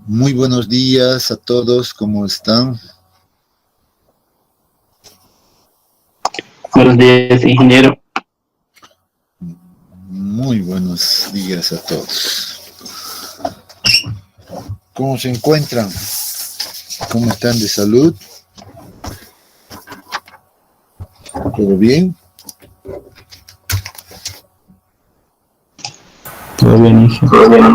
Muy buenos días a todos, ¿cómo están? Buenos días, ingeniero. Muy buenos días a todos. ¿Cómo se encuentran? ¿Cómo están de salud? ¿Todo bien? Todo bien, ingeniero.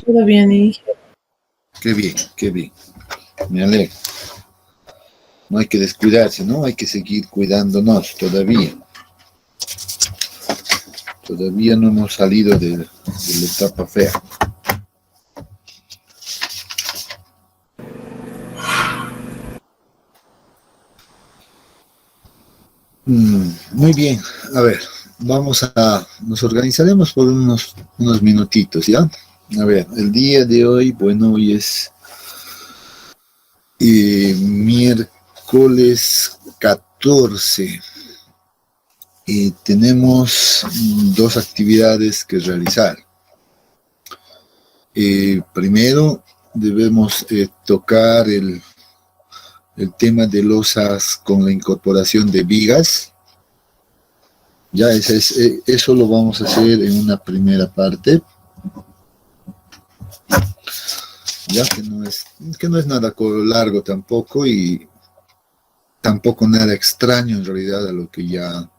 Todo bien, y Qué bien. Me alegro. No hay que descuidarse, ¿no? Hay que seguir cuidándonos todavía. Todavía no hemos salido de la etapa fea. Muy bien, a ver, nos organizaremos por unos minutitos, ¿ya? A ver, el día de hoy, bueno, hoy es miércoles 14. Tenemos dos actividades que realizar. Primero, debemos tocar el tema de losas con la incorporación de vigas. Ya, eso lo vamos a hacer en una primera parte, ya que no es nada largo tampoco y tampoco nada extraño en realidad a lo que ya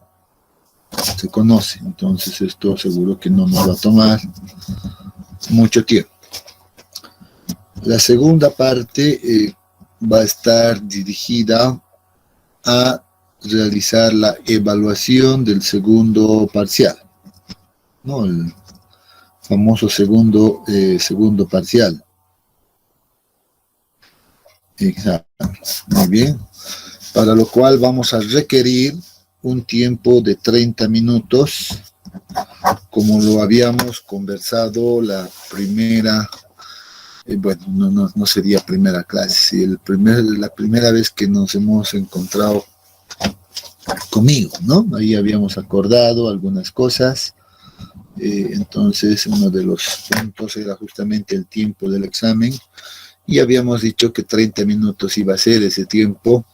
se conoce. Entonces esto seguro que no nos va a tomar mucho tiempo. La segunda parte va a estar dirigida a realizar la evaluación del segundo parcial, ¿no? El famoso segundo parcial. Exacto. Muy bien. Para lo cual vamos a requerir un tiempo de 30 minutos, como lo habíamos conversado la primera, bueno, no sería primera clase, sí, la primera vez que nos hemos encontrado conmigo, ¿no? Ahí habíamos acordado algunas cosas. Entonces uno de los puntos era justamente el tiempo del examen y habíamos dicho que 30 minutos iba a ser ese tiempo,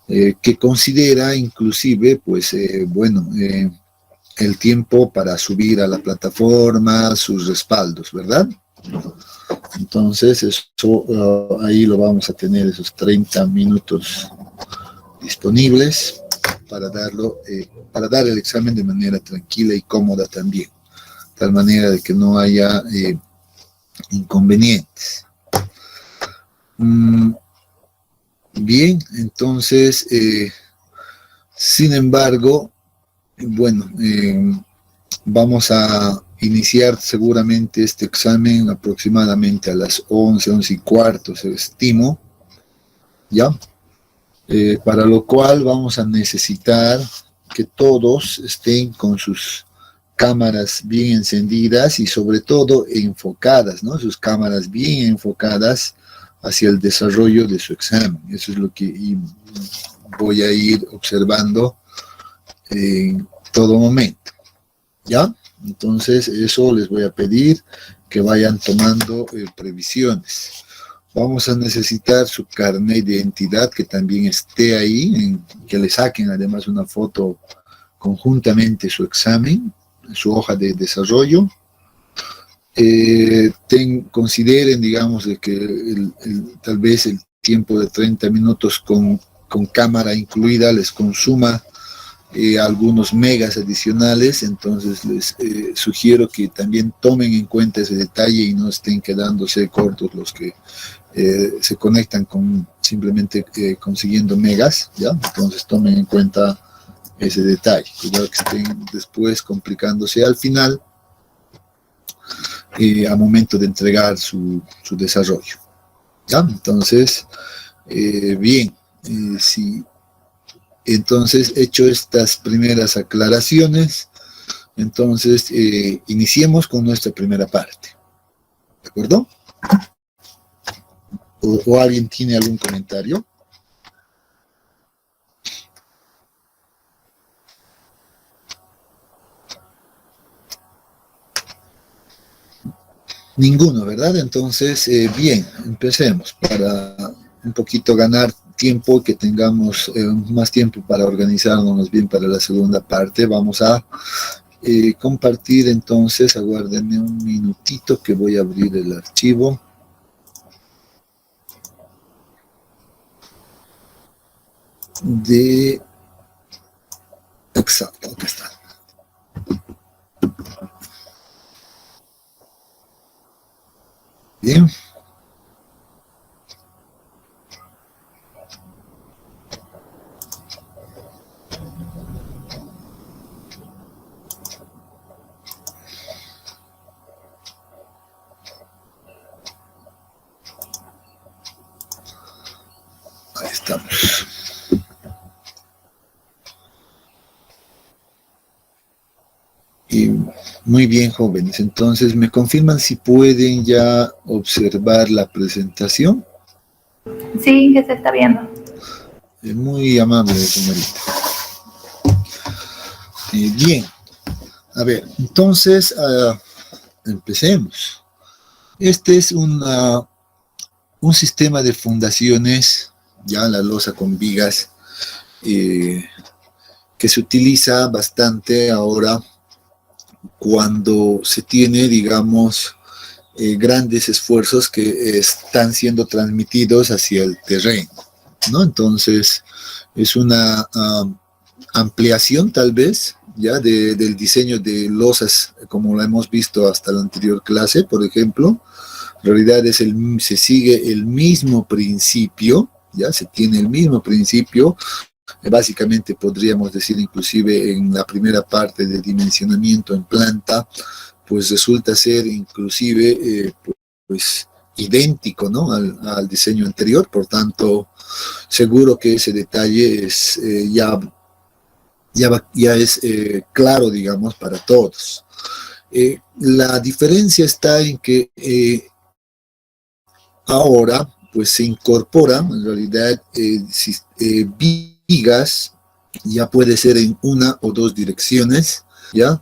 que considera inclusive, pues, el tiempo para subir a la plataforma, sus respaldos, ¿verdad? Entonces, eso ahí lo vamos a tener, esos 30 minutos disponibles para dar el examen de manera tranquila y cómoda también, de tal manera de que no haya inconvenientes. Bien, entonces, sin embargo, bueno, vamos a iniciar seguramente este examen aproximadamente a las 11:15, se estimo, ¿ya? Para lo cual vamos a necesitar que todos estén con sus cámaras bien encendidas y sobre todo enfocadas, ¿no? Sus cámaras bien enfocadas hacia el desarrollo de su examen. Eso es lo que voy a ir observando en todo momento, ¿ya? Entonces, eso les voy a pedir que vayan tomando previsiones. Vamos a necesitar su carnet de identidad que también esté ahí, que le saquen además una foto conjuntamente su examen, su hoja de desarrollo. Consideren, digamos, de que tal vez el tiempo de 30 minutos con cámara incluida les consuma algunos megas adicionales, entonces les sugiero que también tomen en cuenta ese detalle y no estén quedándose cortos los que se conectan simplemente consiguiendo megas, ¿ya? Entonces tomen en cuenta ese detalle, cuidado que estén después complicándose al final a momento de entregar su desarrollo, ¿ya? Entonces, bien, si entonces hecho estas primeras aclaraciones, entonces iniciemos con nuestra primera parte, ¿de acuerdo? ¿O alguien tiene algún comentario? Ninguno, ¿verdad? Entonces, bien, empecemos para un poquito ganar tiempo, que tengamos más tiempo para organizarnos bien para la segunda parte. Vamos a compartir entonces, aguárdenme un minutito que voy a abrir el archivo. Exacto, aquí está. Bien. Ahí estamos. Y muy bien, jóvenes. Entonces, ¿me confirman si pueden ya observar la presentación? Sí, que se está viendo. Muy amable, señorita. Bien. A ver, entonces, empecemos. Este es un sistema de fundaciones, ya la losa con vigas, que se utiliza bastante ahora cuando se tiene, digamos, grandes esfuerzos que están siendo transmitidos hacia el terreno, ¿no? Entonces, es una ampliación tal vez ya del diseño de losas, como lo hemos visto hasta la anterior clase, por ejemplo. En realidad se sigue el mismo principio, ya se tiene el mismo principio. Básicamente podríamos decir, inclusive en la primera parte de dimensionamiento en planta, pues resulta ser inclusive pues idéntico, ¿no?, al diseño anterior. Por tanto, seguro que ese detalle es ya es claro, digamos, para todos. La diferencia está en que ahora pues se incorporan en realidad vigas, ya puede ser en una o dos direcciones, ya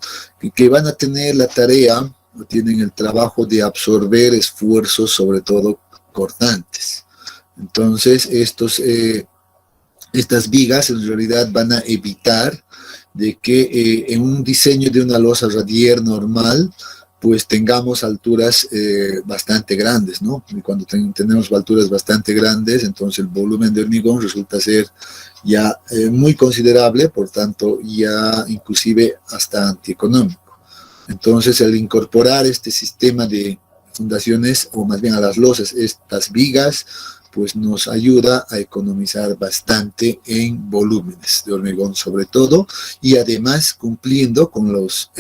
que van a tener la tarea, tienen el trabajo de absorber esfuerzos, sobre todo cortantes. Entonces estas vigas en realidad van a evitar de que en un diseño de una losa radier normal pues tengamos alturas bastante grandes, ¿no? Y cuando tenemos alturas bastante grandes, entonces el volumen de hormigón resulta ser ya muy considerable, por tanto ya inclusive hasta antieconómico. Entonces, al incorporar este sistema de fundaciones, o más bien a las losas, estas vigas, pues nos ayuda a economizar bastante en volúmenes de hormigón sobre todo, y además cumpliendo con los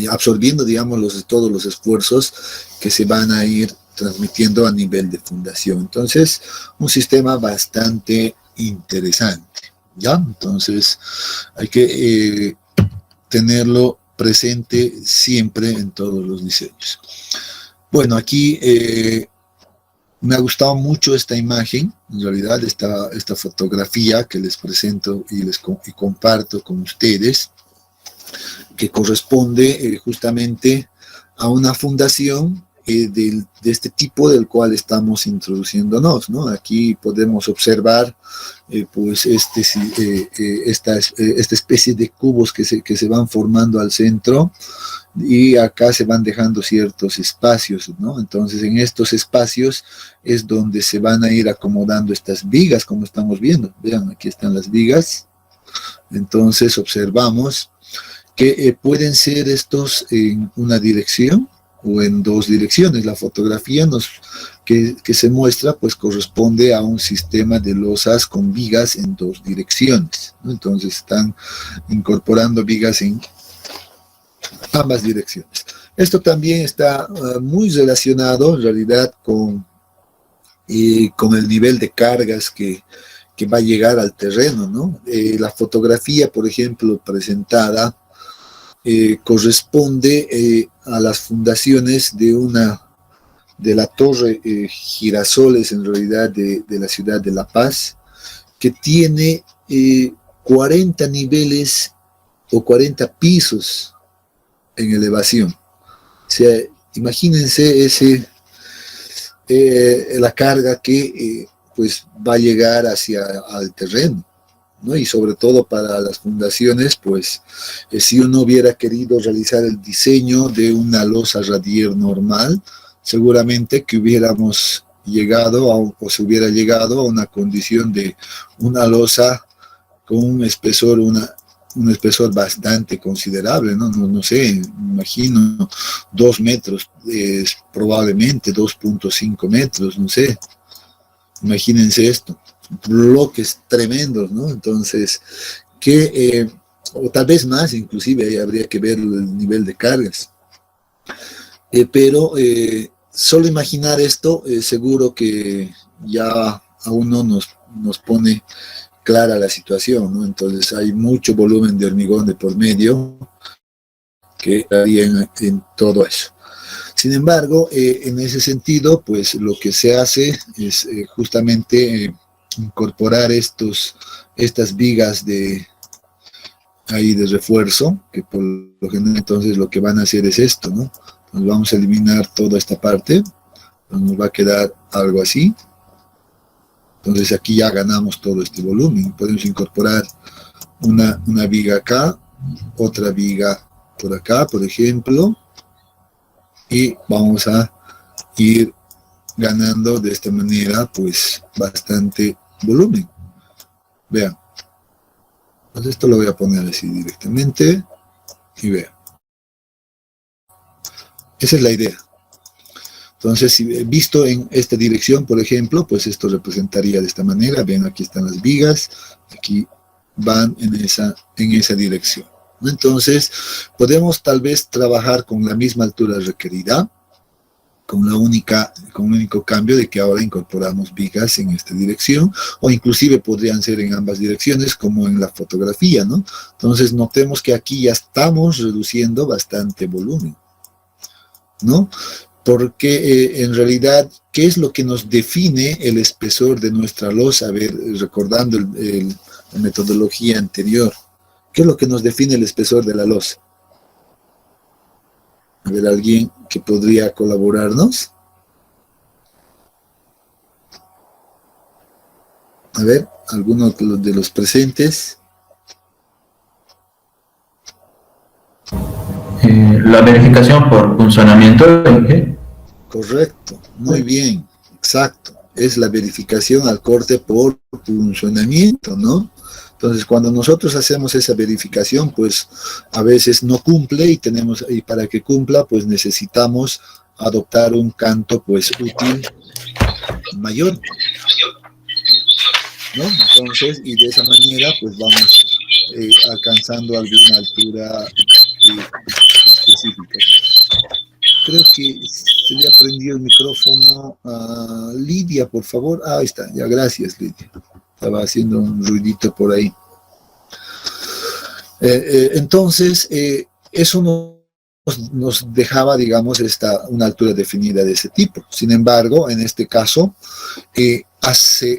absorbiendo, digamos, todos los esfuerzos que se van a ir transmitiendo a nivel de fundación. Entonces, un sistema bastante interesante, ¿ya? Entonces, hay que tenerlo presente siempre en todos los diseños. Bueno, aquí me ha gustado mucho esta imagen, en realidad, esta fotografía que les presento y comparto con ustedes, que corresponde justamente a una fundación de este tipo del cual estamos introduciéndonos, ¿no? Aquí podemos observar pues esta especie de cubos que se van formando al centro, y acá se van dejando ciertos espacios, ¿no? Entonces, en estos espacios es donde se van a ir acomodando estas vigas, como estamos viendo. Vean, aquí están las vigas. Entonces, observamos que pueden ser estos en una dirección o en dos direcciones. La fotografía que se muestra pues corresponde a un sistema de losas con vigas en dos direcciones, ¿no? Entonces están incorporando vigas en ambas direcciones. Esto también está muy relacionado en realidad con el nivel de cargas que va a llegar al terreno, ¿no? La fotografía, por ejemplo, presentada corresponde a las fundaciones de la torre Girasoles, en realidad, de la ciudad de La Paz, que tiene 40 niveles o 40 pisos en elevación. O sea, Imagínense la carga que pues va a llegar hacia al terreno, ¿no? Y sobre todo para las fundaciones, pues si uno hubiera querido realizar el diseño de una losa radier normal, seguramente que hubiéramos llegado o se hubiera llegado a una condición de una losa con un espesor bastante considerable, ¿no? No sé, me imagino 2 metros, probablemente 2.5 metros, no sé. Imagínense esto, bloques tremendos, ¿no? Entonces, o tal vez más, inclusive, ahí habría que ver el nivel de cargas. Pero solo imaginar esto, seguro que ya a uno nos pone clara la situación, ¿no? Entonces hay mucho volumen de hormigón de por medio que haría en todo eso. Sin embargo, en ese sentido, pues lo que se hace es justamente incorporar estas vigas ahí de refuerzo, que por lo general entonces lo que van a hacer es esto, ¿no? Nos vamos a eliminar toda esta parte, nos va a quedar algo así. Entonces aquí ya ganamos todo este volumen. Podemos incorporar una viga acá, otra viga por acá, por ejemplo, y vamos a ir ganando de esta manera pues bastante volumen. Vean. Entonces esto lo voy a poner así directamente y vean. Esa es la idea. Entonces, si visto en esta dirección, por ejemplo, pues esto representaría de esta manera. Ven, aquí están las vigas, aquí van en esa dirección. Entonces, podemos tal vez trabajar con la misma altura requerida, con el único cambio de que ahora incorporamos vigas en esta dirección, o inclusive podrían ser en ambas direcciones, como en la fotografía, ¿no? Entonces, notemos que aquí ya estamos reduciendo bastante volumen, ¿no? Porque en realidad, ¿qué es lo que nos define el espesor de nuestra losa? A ver, recordando la metodología anterior, ¿qué es lo que nos define el espesor de la losa? A ver, ¿alguien que podría colaborarnos? A ver, ¿alguno de los presentes? La verificación por funcionamiento. Correcto, muy bien, exacto. Es la verificación al corte por funcionamiento, ¿no? Entonces, cuando nosotros hacemos esa verificación, pues a veces no cumple y para que cumpla, pues necesitamos adoptar un canto, pues útil mayor, ¿no? Entonces, y de esa manera, pues vamos alcanzando alguna altura específica. Creo que se le ha prendido el micrófono a Lidia, por favor. Ah, ahí está, ya, gracias, Lidia. Estaba haciendo un ruidito por ahí. Entonces, eso nos dejaba, digamos, una altura definida de ese tipo. Sin embargo, en este caso,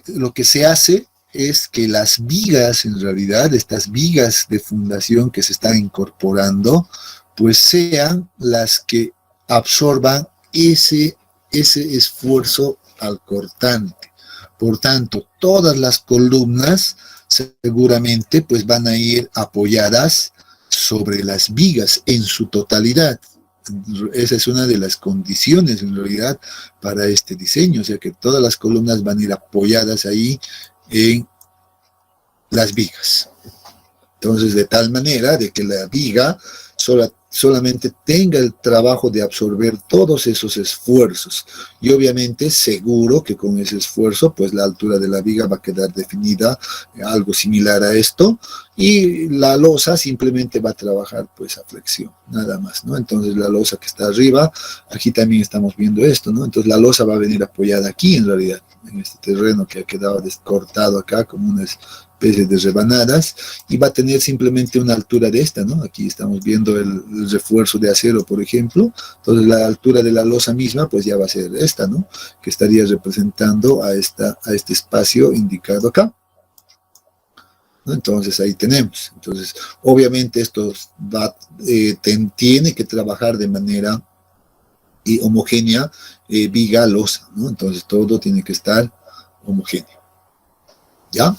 lo que se hace es que las vigas, en realidad, estas vigas de fundación que se están incorporando, pues sean las que absorban ese esfuerzo al cortante. Por tanto, todas las columnas seguramente pues van a ir apoyadas sobre las vigas en su totalidad. Esa es una de las condiciones en realidad para este diseño, o sea que todas las columnas van a ir apoyadas ahí en las vigas. Entonces, de tal manera de que la viga solamente tenga el trabajo de absorber todos esos esfuerzos. Y obviamente seguro que con ese esfuerzo, pues la altura de la viga va a quedar definida, algo similar a esto, y la losa simplemente va a trabajar pues a flexión, nada más, ¿no? Entonces la losa que está arriba, aquí también estamos viendo esto, ¿no? Entonces la losa va a venir apoyada aquí en realidad, en este terreno que ha quedado descortado acá como una especie de rebanadas, y va a tener simplemente una altura de esta, ¿no? Aquí estamos viendo el refuerzo de acero, por ejemplo. Entonces la altura de la losa misma, pues ya va a ser esta, ¿no? Que estaría representando a este espacio indicado acá, ¿no? Entonces ahí tenemos. Entonces, obviamente esto tiene que trabajar de manera y homogénea viga losa, ¿no? Entonces todo tiene que estar homogéneo, ¿ya?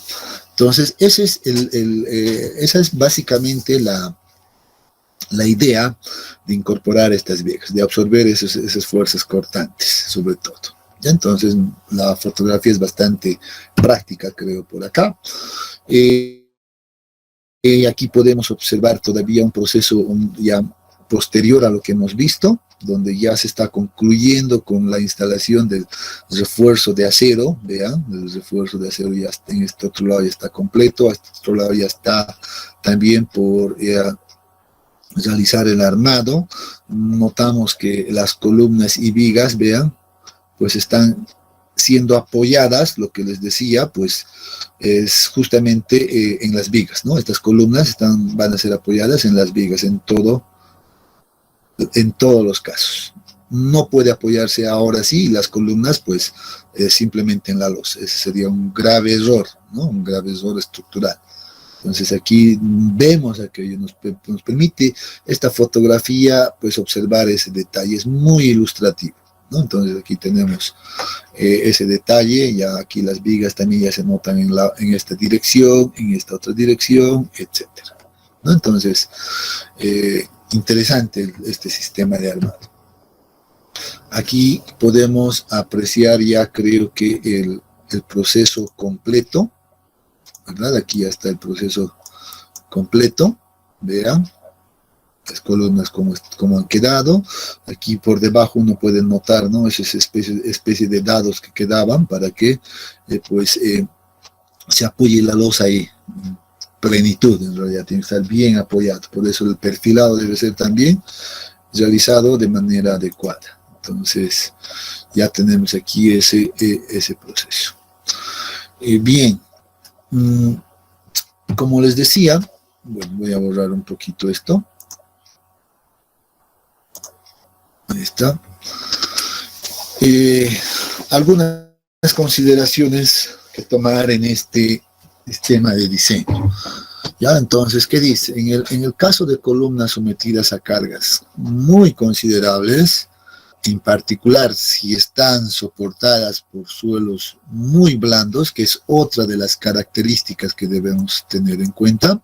Entonces esa es básicamente la idea de incorporar estas vigas, de absorber esas fuerzas cortantes, sobre todo. ¿Ya? Entonces la fotografía es bastante práctica, creo, por acá. Aquí podemos observar todavía un proceso ya posterior a lo que hemos visto, donde ya se está concluyendo con la instalación del refuerzo de acero, vean, el refuerzo de acero ya está, en este otro lado ya está completo, a este otro lado ya está también por realizar el armado. Notamos que las columnas y vigas, vean, pues están siendo apoyadas, lo que les decía, pues es justamente en las vigas, ¿no? Estas columnas van a ser apoyadas en las vigas, en todos los casos. No puede apoyarse ahora sí las columnas, pues simplemente en la losa. Ese sería un grave error, ¿no? Un grave error estructural. Entonces aquí vemos aquello, nos permite esta fotografía, pues observar ese detalle, es muy ilustrativo, ¿no? Entonces aquí tenemos ese detalle, ya aquí las vigas también ya se notan en esta dirección, en esta otra dirección, etcétera, ¿no? Entonces, interesante este sistema de armado. Aquí podemos apreciar ya creo que el proceso completo, ¿verdad? Aquí ya está el proceso completo, vean las columnas como han quedado. Aquí por debajo uno puede notar, ¿no? Esas especie de dados que quedaban para que se apoye la losa ahí en plenitud. En realidad tiene que estar bien apoyado, por eso el perfilado debe ser también realizado de manera adecuada. Entonces ya tenemos aquí ese proceso. Bien, como les decía, bueno, voy a borrar un poquito esto. Ahí está. Algunas consideraciones que tomar en este sistema de diseño. Ya, entonces, ¿qué dice? En el caso de columnas sometidas a cargas muy considerables, en particular si están soportadas por suelos muy blandos, que es otra de las características que debemos tener en cuenta,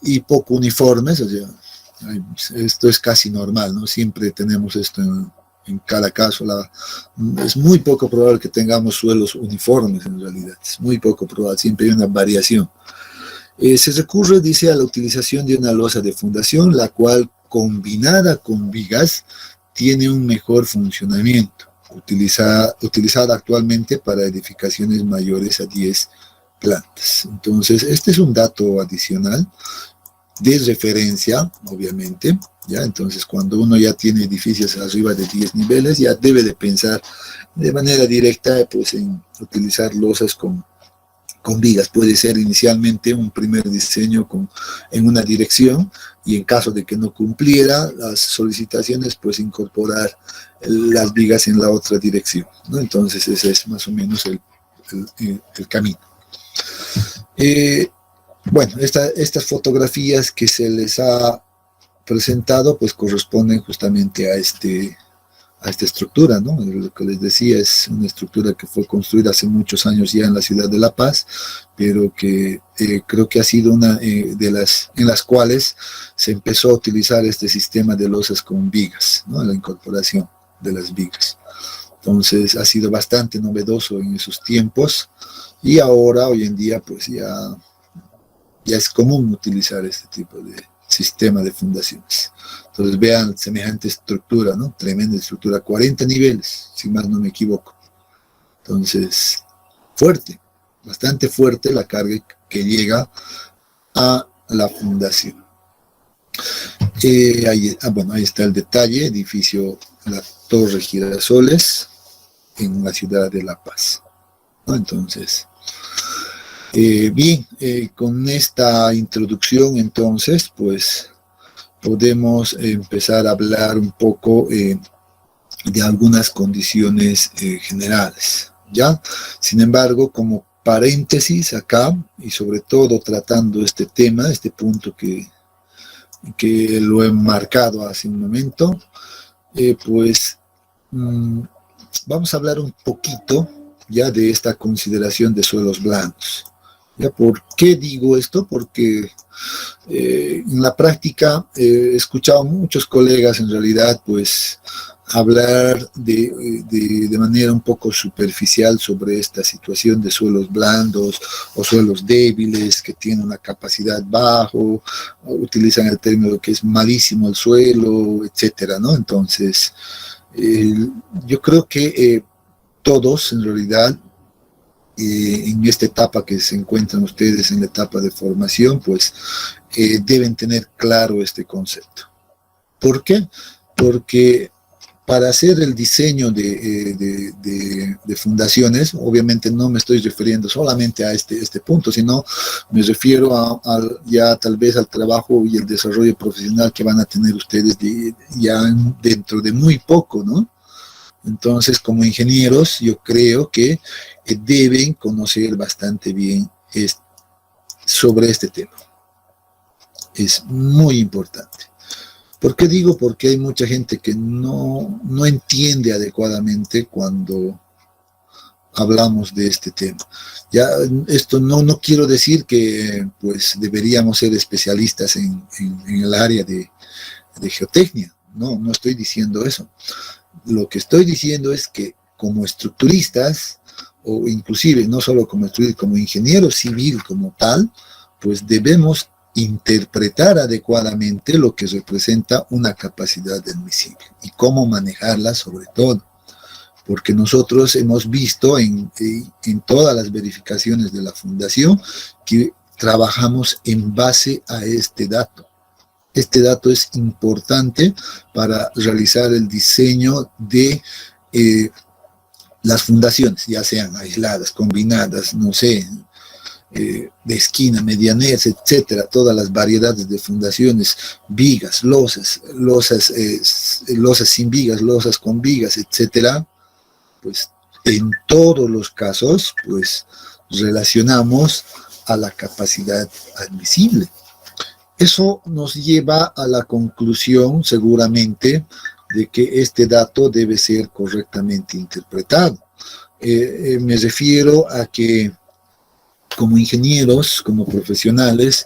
y poco uniformes, o sea, esto es casi normal, ¿no? Siempre tenemos esto en cada caso. Es muy poco probable que tengamos suelos uniformes en realidad, es muy poco probable, siempre hay una variación. Se recurre, dice, a la utilización de una losa de fundación, la cual combinada con vigas tiene un mejor funcionamiento, utilizada actualmente para edificaciones mayores a 10 plantas. Entonces, este es un dato adicional de referencia, obviamente, ¿ya? Entonces, cuando uno ya tiene edificios arriba de 10 niveles, ya debe de pensar de manera directa, pues, en utilizar losas con vigas. Puede ser inicialmente un primer diseño en una dirección, y en caso de que no cumpliera las solicitaciones, pues incorporar las vigas en la otra dirección, ¿no? Entonces ese es más o menos el camino. Bueno, estas fotografías que se les ha presentado pues corresponden justamente a esta estructura, ¿no? Lo que les decía, es una estructura que fue construida hace muchos años ya en la ciudad de La Paz, pero que creo que ha sido una en las cuales se empezó a utilizar este sistema de losas con vigas, ¿no? La incorporación de las vigas. Entonces ha sido bastante novedoso en esos tiempos, y ahora, hoy en día, pues ya es común utilizar este tipo de sistema de fundaciones. Entonces vean semejante estructura, ¿no? Tremenda estructura, 40 niveles, si más no me equivoco. Entonces, fuerte, bastante fuerte la carga que llega a la fundación. Bueno, ahí está el detalle, edificio La Torre Girasoles, en la ciudad de La Paz, ¿no? Entonces, bien, con esta introducción, entonces, pues, podemos empezar a hablar un poco de algunas condiciones generales, ¿ya? Sin embargo, como paréntesis acá, y sobre todo tratando este tema, este punto que lo he marcado hace un momento, pues vamos a hablar un poquito ya de esta consideración de suelos blandos. ¿Ya? ¿Por qué digo esto? Porque en la práctica he escuchado a muchos colegas en realidad pues hablar de manera un poco superficial sobre esta situación de suelos blandos o suelos débiles que tienen una capacidad bajo, utilizan el término que es malísimo el suelo, etcétera, ¿no? Entonces, yo creo que todos en realidad en esta etapa que se encuentran ustedes en la etapa de formación, pues deben tener claro este concepto. ¿Por qué? Porque para hacer el diseño de fundaciones, obviamente no me estoy refiriendo solamente a este punto, sino me refiero ya tal vez al trabajo y el desarrollo profesional que van a tener ustedes ya dentro de muy poco, ¿no? Entonces, como ingenieros, yo creo que deben conocer bastante bien sobre este tema. Es muy importante. ¿Por qué digo? Porque hay mucha gente que no entiende adecuadamente cuando hablamos de este tema. Ya esto no quiero decir que pues deberíamos ser especialistas en el área de geotecnia. No estoy diciendo eso. Lo que estoy diciendo es que como estructuristas, o inclusive no solo como estructuristas, como ingeniero civil como tal, pues debemos interpretar adecuadamente lo que representa una capacidad admisible y cómo manejarla sobre todo. Porque nosotros hemos visto en todas las verificaciones de la fundación que trabajamos en base a este dato. Este dato es importante para realizar el diseño de las fundaciones, ya sean aisladas, combinadas, no sé, de esquina, medianeras, etcétera, todas las variedades de fundaciones, vigas, losas sin vigas, losas con vigas, etcétera, pues en todos los casos, pues relacionamos a la capacidad admisible. Eso nos lleva a la conclusión, seguramente, de que este dato debe ser correctamente interpretado. Me refiero a que como ingenieros, como profesionales,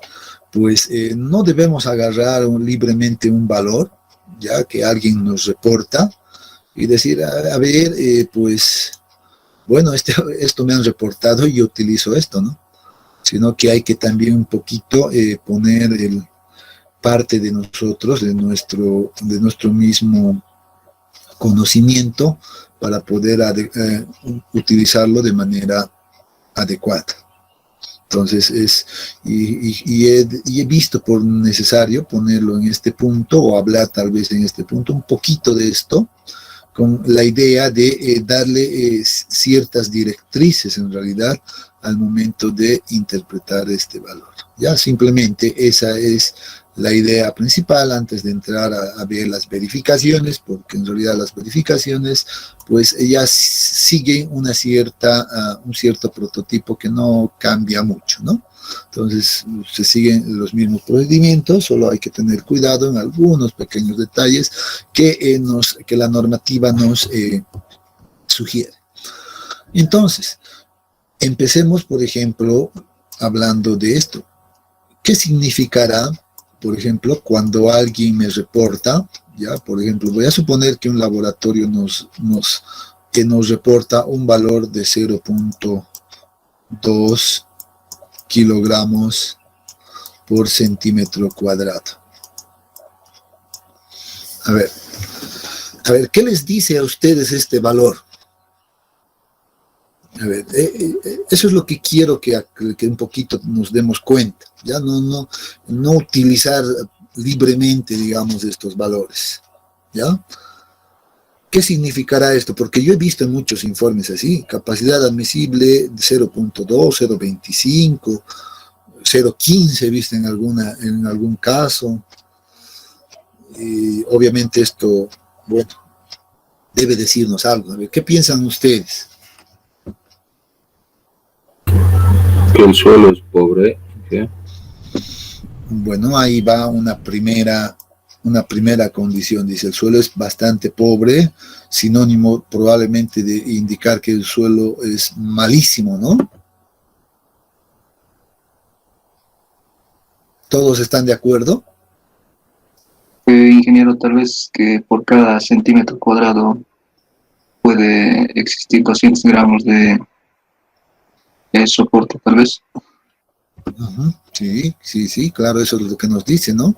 pues no debemos agarrar libremente un valor, ya que alguien nos reporta, y decir, a ver, pues, bueno, esto me han reportado y yo utilizo esto, ¿no? Sino que hay que también un poquito poner parte de nosotros, de nuestro mismo conocimiento para poder utilizarlo de manera adecuada. Entonces, he visto por necesario ponerlo en este punto o hablar tal vez en este punto un poquito de esto, con la idea de darle ciertas directrices en realidad al momento de interpretar este valor. Ya simplemente esa es la idea principal antes de entrar a ver las verificaciones, porque en realidad las verificaciones pues ya siguen un cierto prototipo que no cambia mucho, ¿no? Entonces se siguen los mismos procedimientos, solo hay que tener cuidado en algunos pequeños detalles que la normativa nos sugiere. Entonces, empecemos, por ejemplo, hablando de esto. ¿Qué significará, por ejemplo, cuando alguien me reporta, ya, por ejemplo, voy a suponer que un laboratorio nos reporta un valor de 0.2 kilogramos por centímetro cuadrado? A ver, ¿qué les dice a ustedes este valor? A ver, eso es lo que quiero que un poquito nos demos cuenta, ya no utilizar libremente, digamos, estos valores, ¿ya? ¿Qué significará esto? Porque yo he visto en muchos informes así, capacidad admisible 0.2, 0.25, 0.15, viste en algún caso. Y obviamente esto, bueno, debe decirnos algo. A ver, ¿qué piensan ustedes? Que el suelo es pobre. ¿Sí? Bueno, ahí va una primera una primera condición. Dice, el suelo es bastante pobre, sinónimo probablemente de indicar que el suelo es malísimo, ¿no? ¿Todos están de acuerdo? Ingeniero, tal vez que por cada centímetro cuadrado puede existir 200 gramos de soporte, tal vez. Sí, claro, eso es lo que nos dice, ¿no?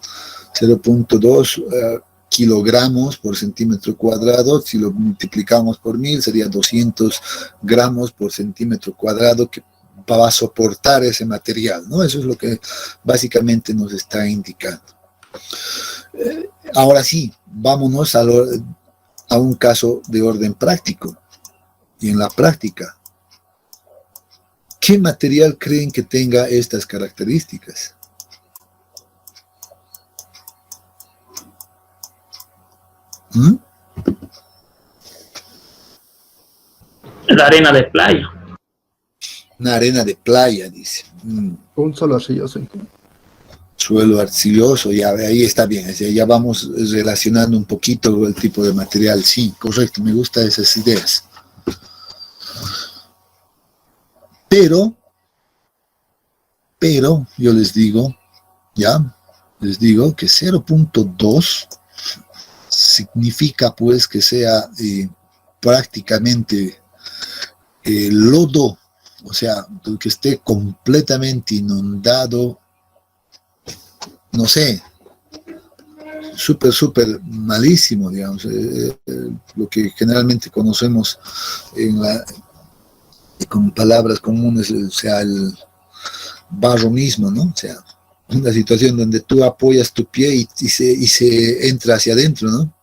0.2 kilogramos por centímetro cuadrado. Si lo multiplicamos por 1000 sería 200 gramos por centímetro cuadrado que va a soportar ese material, ¿no? Eso es lo que básicamente nos está indicando. Ahora sí, vámonos a un caso de orden práctico. Y en la práctica, ¿qué material creen que tenga estas características? La arena de playa. Una arena de playa, dice. Un solo arcilloso. Suelo arcilloso, ya ahí está bien, ya vamos relacionando un poquito el tipo de material. Sí, correcto, me gustan esas ideas. Pero yo les digo que 0.2 significa pues que sea prácticamente lodo, o sea, que esté completamente inundado, no sé, súper malísimo, digamos, lo que generalmente conocemos con palabras comunes, o sea, el barro mismo, ¿no? O sea, una situación donde tú apoyas tu pie y se entra hacia adentro, ¿no?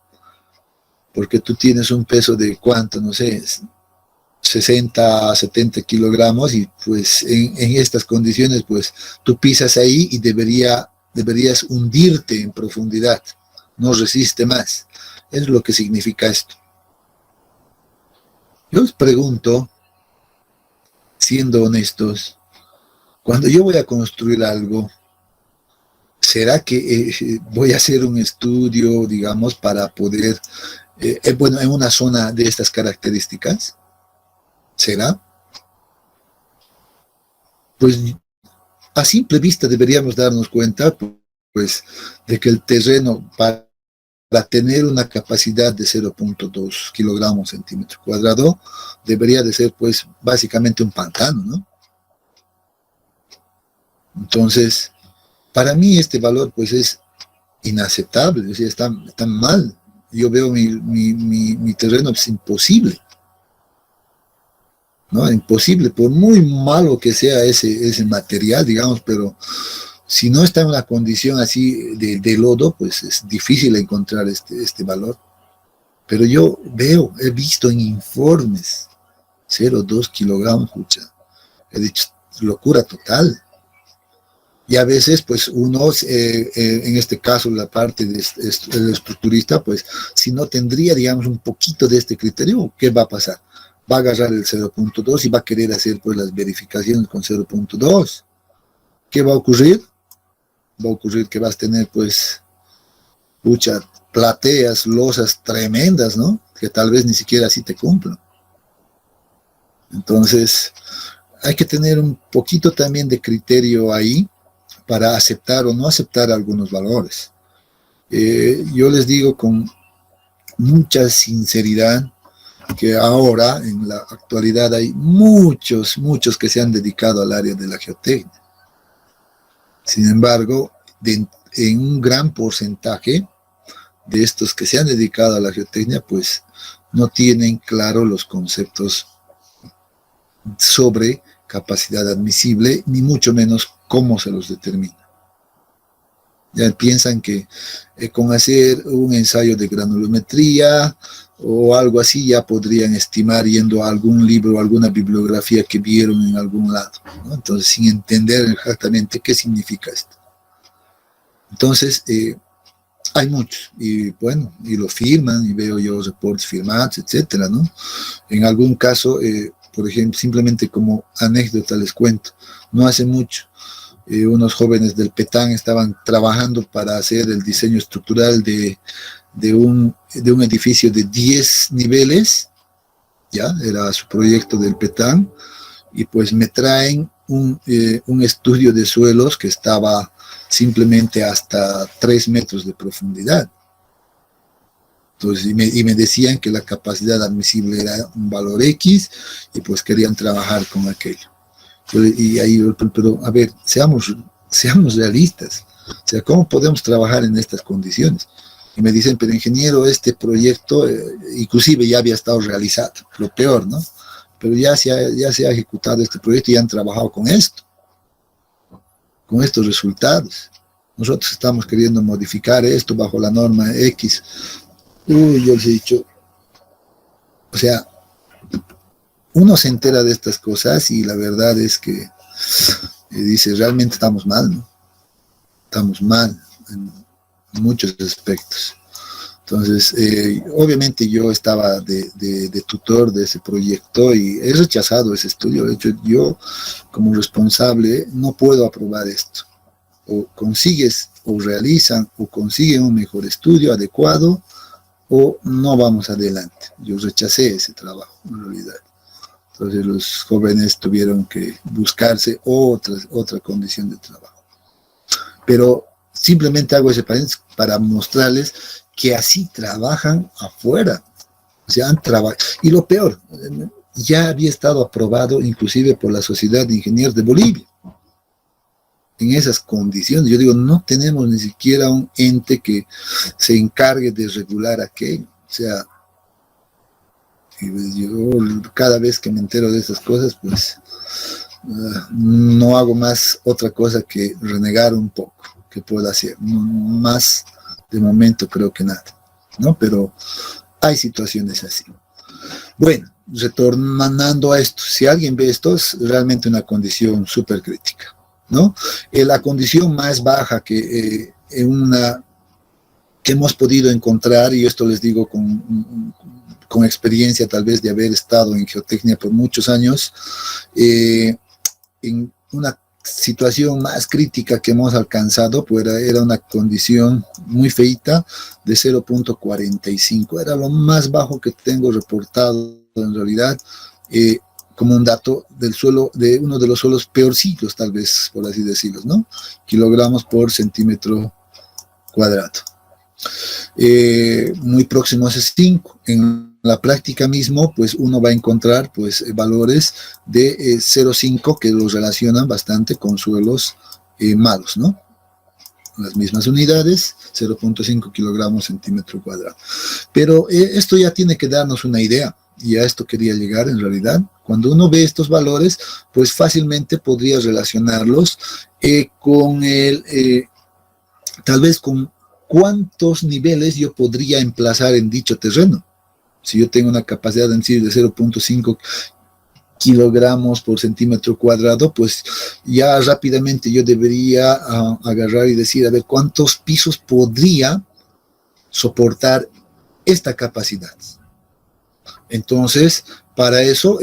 Porque tú tienes un peso de ¿cuánto? No sé, 60 a 70 kilogramos y pues en estas condiciones pues tú pisas ahí y deberías hundirte en profundidad, no resiste más. Es lo que significa esto. Yo os pregunto, siendo honestos, cuando yo voy a construir algo, ¿será que voy a hacer un estudio, digamos, para poder, bueno, en una zona de estas características? ¿Será? Pues a simple vista deberíamos darnos cuenta, pues, de que el terreno para tener una capacidad de 0.2 kilogramos centímetro cuadrado debería de ser, pues, básicamente un pantano, ¿no? Entonces, para mí este valor, pues, es inaceptable, o sea, está mal. Yo veo mi terreno, es imposible, ¿no? Imposible, por muy malo que sea ese material, digamos, pero si no está en una condición así de lodo, pues es difícil encontrar este valor. Pero yo he visto en informes 0,2 kilogramos, escucha, he dicho, locura total. Y a veces, pues uno, en este caso la parte del estructurista, pues si no tendría, digamos, un poquito de este criterio, ¿qué va a pasar? Va a agarrar el 0.2 y va a querer hacer pues las verificaciones con 0.2. ¿Qué va a ocurrir? Va a ocurrir que vas a tener pues muchas plateas, losas tremendas, ¿no? Que tal vez ni siquiera así te cumplan. Entonces, hay que tener un poquito también de criterio ahí para aceptar o no aceptar algunos valores. Yo les digo con mucha sinceridad que ahora, en la actualidad, hay muchos que se han dedicado al área de la geotecnia. Sin embargo, en un gran porcentaje de estos que se han dedicado a la geotecnia, pues no tienen claro los conceptos sobre capacidad admisible, ni mucho menos cómo se los determina. Ya piensan que con hacer un ensayo de granulometría o algo así ya podrían estimar yendo a algún libro o alguna bibliografía que vieron en algún lado, ¿no? Entonces, sin entender exactamente qué significa esto. Entonces, hay muchos, y bueno, y lo firman, y veo yo reportes firmados, etcétera, ¿no? En algún caso, por ejemplo, simplemente como anécdota les cuento, no hace mucho, unos jóvenes del Petán estaban trabajando para hacer el diseño estructural de un edificio de 10 niveles, ya, era su proyecto del Petán, y pues me traen un estudio de suelos que estaba simplemente hasta 3 metros de profundidad. Entonces, y me decían que la capacidad admisible era un valor X, y pues querían trabajar con aquello. Y ahí, pero a ver, seamos realistas. O sea, ¿cómo podemos trabajar en estas condiciones? Y me dicen, pero ingeniero, este proyecto, inclusive ya había estado realizado, lo peor, ¿no? Pero ya se ha ejecutado este proyecto y han trabajado con esto, con estos resultados. Nosotros estamos queriendo modificar esto bajo la norma X. Yo les he dicho, o sea, uno se entera de estas cosas y la verdad es que dice, realmente estamos mal, ¿no? Estamos mal en muchos aspectos. Entonces, obviamente yo estaba de tutor de ese proyecto y he rechazado ese estudio. De hecho, yo como responsable no puedo aprobar esto. O consigues, o realizan, o consiguen un mejor estudio adecuado, o no vamos adelante. Yo rechacé ese trabajo, en realidad. Entonces los jóvenes tuvieron que buscarse otra condición de trabajo. Pero simplemente hago ese paréntesis para mostrarles que así trabajan afuera. O sea, han trabajado. Y lo peor, ya había estado aprobado inclusive por la Sociedad de Ingenieros de Bolivia. En esas condiciones, yo digo, no tenemos ni siquiera un ente que se encargue de regular aquello. O sea, yo cada vez que me entero de esas cosas, pues no hago más otra cosa que renegar un poco, que puedo hacer. No, más de momento creo que nada, ¿no? Pero hay situaciones así. Bueno, retornando a esto, si alguien ve esto, es realmente una condición súper crítica, ¿no? La condición más baja que hemos podido encontrar, y esto les digo con experiencia tal vez de haber estado en geotecnia por muchos años, en una situación más crítica que hemos alcanzado, pues era una condición muy feita de 0.45, era lo más bajo que tengo reportado en realidad, como un dato del suelo, de uno de los suelos peorcitos tal vez, por así decirlo, ¿no? Kilogramos por centímetro cuadrado. Muy próximo a ese 5. En la práctica mismo, pues uno va a encontrar pues valores de 0.5 que los relacionan bastante con suelos malos, ¿no? Las mismas unidades, 0.5 kilogramos centímetro cuadrado. Pero esto ya tiene que darnos una idea, y a esto quería llegar en realidad. Cuando uno ve estos valores, pues fácilmente podría relacionarlos con tal vez con cuántos niveles yo podría emplazar en dicho terreno. Si yo tengo una capacidad en sí de 0.5 kilogramos por centímetro cuadrado, pues ya rápidamente yo debería agarrar y decir, a ver, ¿cuántos pisos podría soportar esta capacidad? Entonces, para eso,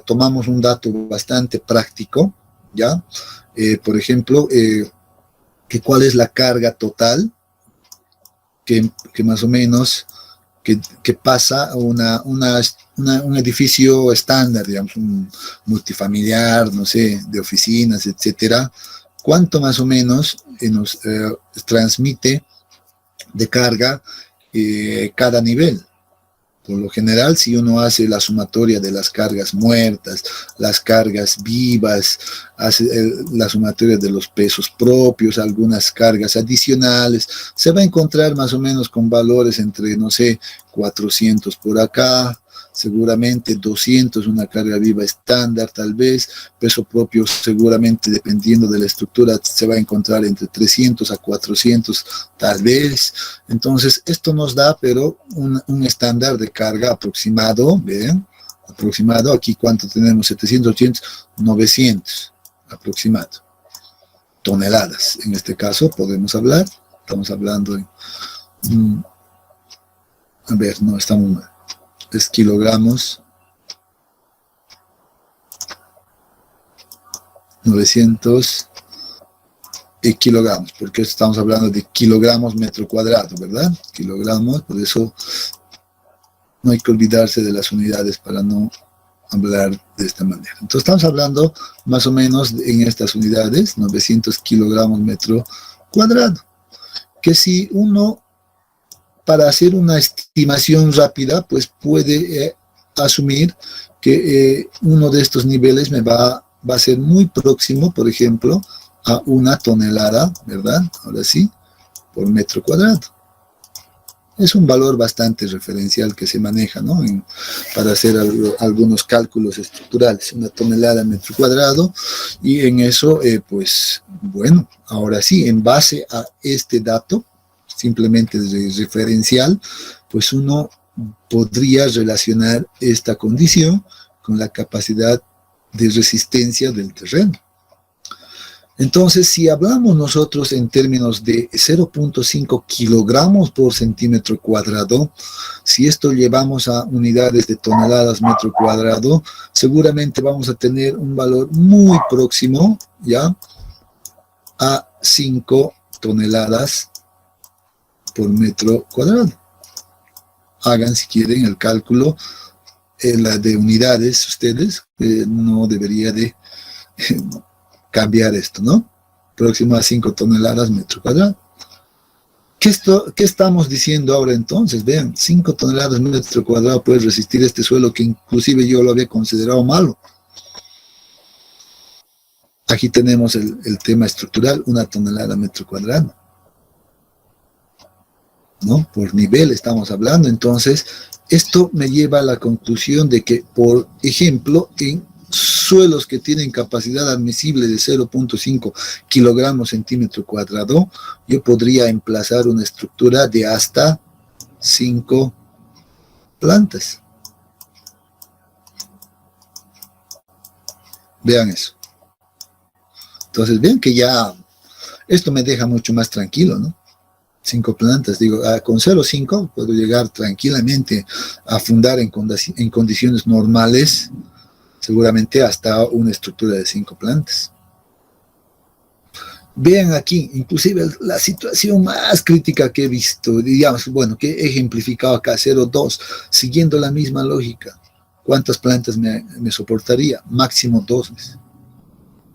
tomamos un dato bastante práctico, ¿ya? Por ejemplo, que cuál es la carga total que más o menos que pasa un edificio estándar, digamos, un multifamiliar, no sé, de oficinas, etcétera, cuánto más o menos nos transmite de carga cada nivel. Por lo general, si uno hace la sumatoria de las cargas muertas, las cargas vivas, hace la sumatoria de los pesos propios, algunas cargas adicionales, se va a encontrar más o menos con valores entre, no sé, 400 por acá, seguramente 200 una carga viva estándar tal vez, peso propio seguramente dependiendo de la estructura se va a encontrar entre 300 a 400 tal vez. Entonces esto nos da pero un estándar de carga aproximado, ¿ven? Aproximado, aquí cuánto tenemos, 700, 800, 900 aproximado, toneladas en este caso podemos hablar, estamos hablando en, a ver, no, estamos mal. Es kilogramos, 900 kilogramos, porque estamos hablando de kilogramos metro cuadrado, ¿verdad? Kilogramos, por eso no hay que olvidarse de las unidades para no hablar de esta manera. Entonces estamos hablando más o menos en estas unidades, 900 kilogramos metro cuadrado, que si uno, para hacer una estimación rápida, pues puede asumir que uno de estos niveles va a ser muy próximo, por ejemplo, a 1 tonelada, ¿verdad? Ahora sí, por metro cuadrado. Es un valor bastante referencial que se maneja, ¿no? Para hacer algunos cálculos estructurales, 1 tonelada metro cuadrado, y en eso, pues, bueno, ahora sí, en base a este dato, simplemente referencial, pues uno podría relacionar esta condición con la capacidad de resistencia del terreno. Entonces, si hablamos nosotros en términos de 0.5 kilogramos por centímetro cuadrado, si esto llevamos a unidades de toneladas metro cuadrado, seguramente vamos a tener un valor muy próximo, ¿ya?, a 5 toneladas por metro cuadrado. Hagan, si quieren, el cálculo la de unidades ustedes, no debería de cambiar esto, ¿no? Próximo a 5 toneladas metro cuadrado. ¿Qué estamos diciendo ahora entonces? Vean, 5 toneladas metro cuadrado puede resistir este suelo que inclusive yo lo había considerado malo. Aquí tenemos el tema estructural, 1 tonelada metro cuadrado, ¿no? Por nivel estamos hablando. Entonces, esto me lleva a la conclusión de que, por ejemplo, en suelos que tienen capacidad admisible de 0.5 kilogramos centímetro cuadrado, yo podría emplazar una estructura de hasta 5 plantas. Vean eso. Entonces, vean que ya esto me deja mucho más tranquilo, ¿no? 5 plantas, digo, con 0.5 puedo llegar tranquilamente a fundar en condiciones normales, seguramente hasta una estructura de 5 plantas. Vean aquí, inclusive la situación más crítica que he visto, digamos, bueno, que he ejemplificado acá, 0.2, siguiendo la misma lógica. ¿Cuántas plantas me soportaría? Máximo 2.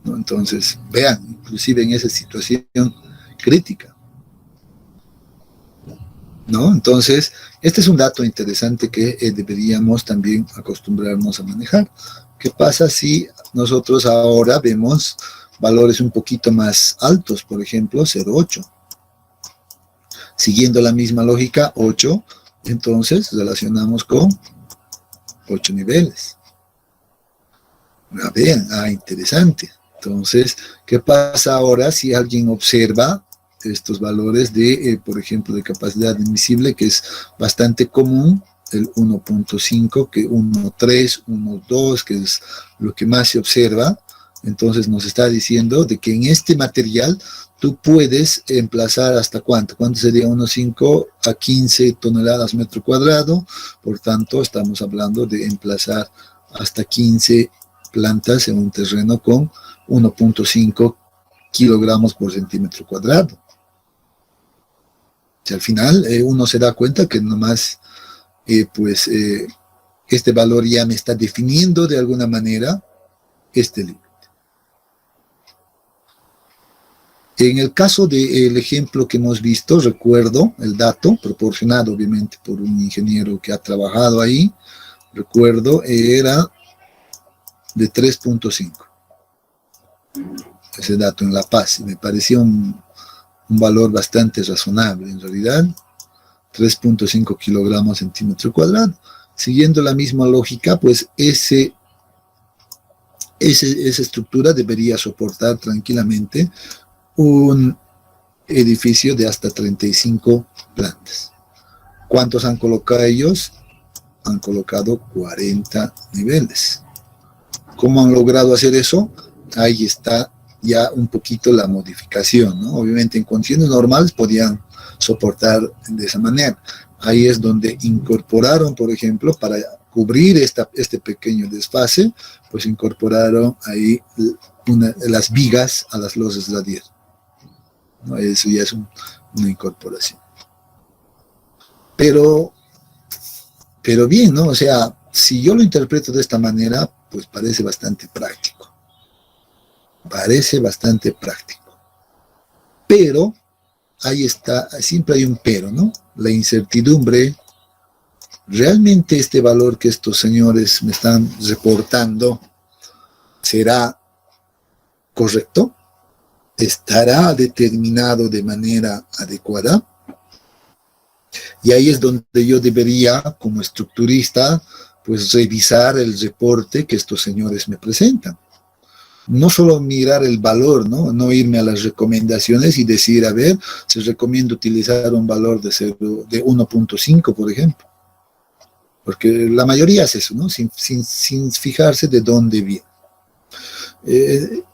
¿No? Entonces, vean, inclusive en esa situación crítica, ¿no? Entonces, este es un dato interesante que deberíamos también acostumbrarnos a manejar. ¿Qué pasa si nosotros ahora vemos valores un poquito más altos? Por ejemplo, 0.8. Siguiendo la misma lógica, 8, entonces relacionamos con 8 niveles. Vean, interesante. Entonces, ¿qué pasa ahora si alguien observa estos valores de, por ejemplo, de capacidad admisible, que es bastante común, el 1.5, que 1.3, 1.2, que es lo que más se observa? Entonces nos está diciendo de que en este material tú puedes emplazar hasta ¿cuánto? ¿Cuánto sería 1.5 a 15 toneladas metro cuadrado? Por tanto, estamos hablando de emplazar hasta 15 plantas en un terreno con 1.5 kilogramos por centímetro cuadrado. Y al final uno se da cuenta que nomás este valor ya me está definiendo de alguna manera este límite. En el caso del ejemplo que hemos visto, recuerdo el dato proporcionado obviamente por un ingeniero que ha trabajado ahí, recuerdo, era de 3.5. Ese dato en La Paz, me parecía un valor bastante razonable en realidad, 3.5 kilogramos centímetro cuadrado. Siguiendo la misma lógica, pues esa estructura debería soportar tranquilamente un edificio de hasta 35 plantas. ¿Cuántos han colocado ellos? Han colocado 40 niveles. ¿Cómo han logrado hacer eso? Ahí está ya un poquito la modificación, ¿no? Obviamente en condiciones normales podían soportar de esa manera. Ahí es donde incorporaron, por ejemplo, para cubrir este pequeño desfase, pues incorporaron ahí las vigas a las losas radiales. ¿no? Eso ya es una incorporación. Pero bien, ¿no? O sea, si yo lo interpreto de esta manera, pues parece bastante práctico. Parece bastante práctico. Pero, ahí está, siempre hay un pero, ¿no? La incertidumbre. ¿Realmente este valor que estos señores me están reportando será correcto? ¿Estará determinado de manera adecuada? Y ahí es donde yo debería, como estructurista, pues revisar el reporte que estos señores me presentan. No solo mirar el valor, ¿no? No irme a las recomendaciones y decir, a ver, se recomienda utilizar un valor de 1.5, por ejemplo. Porque la mayoría hace eso, ¿no? Sin fijarse de dónde viene.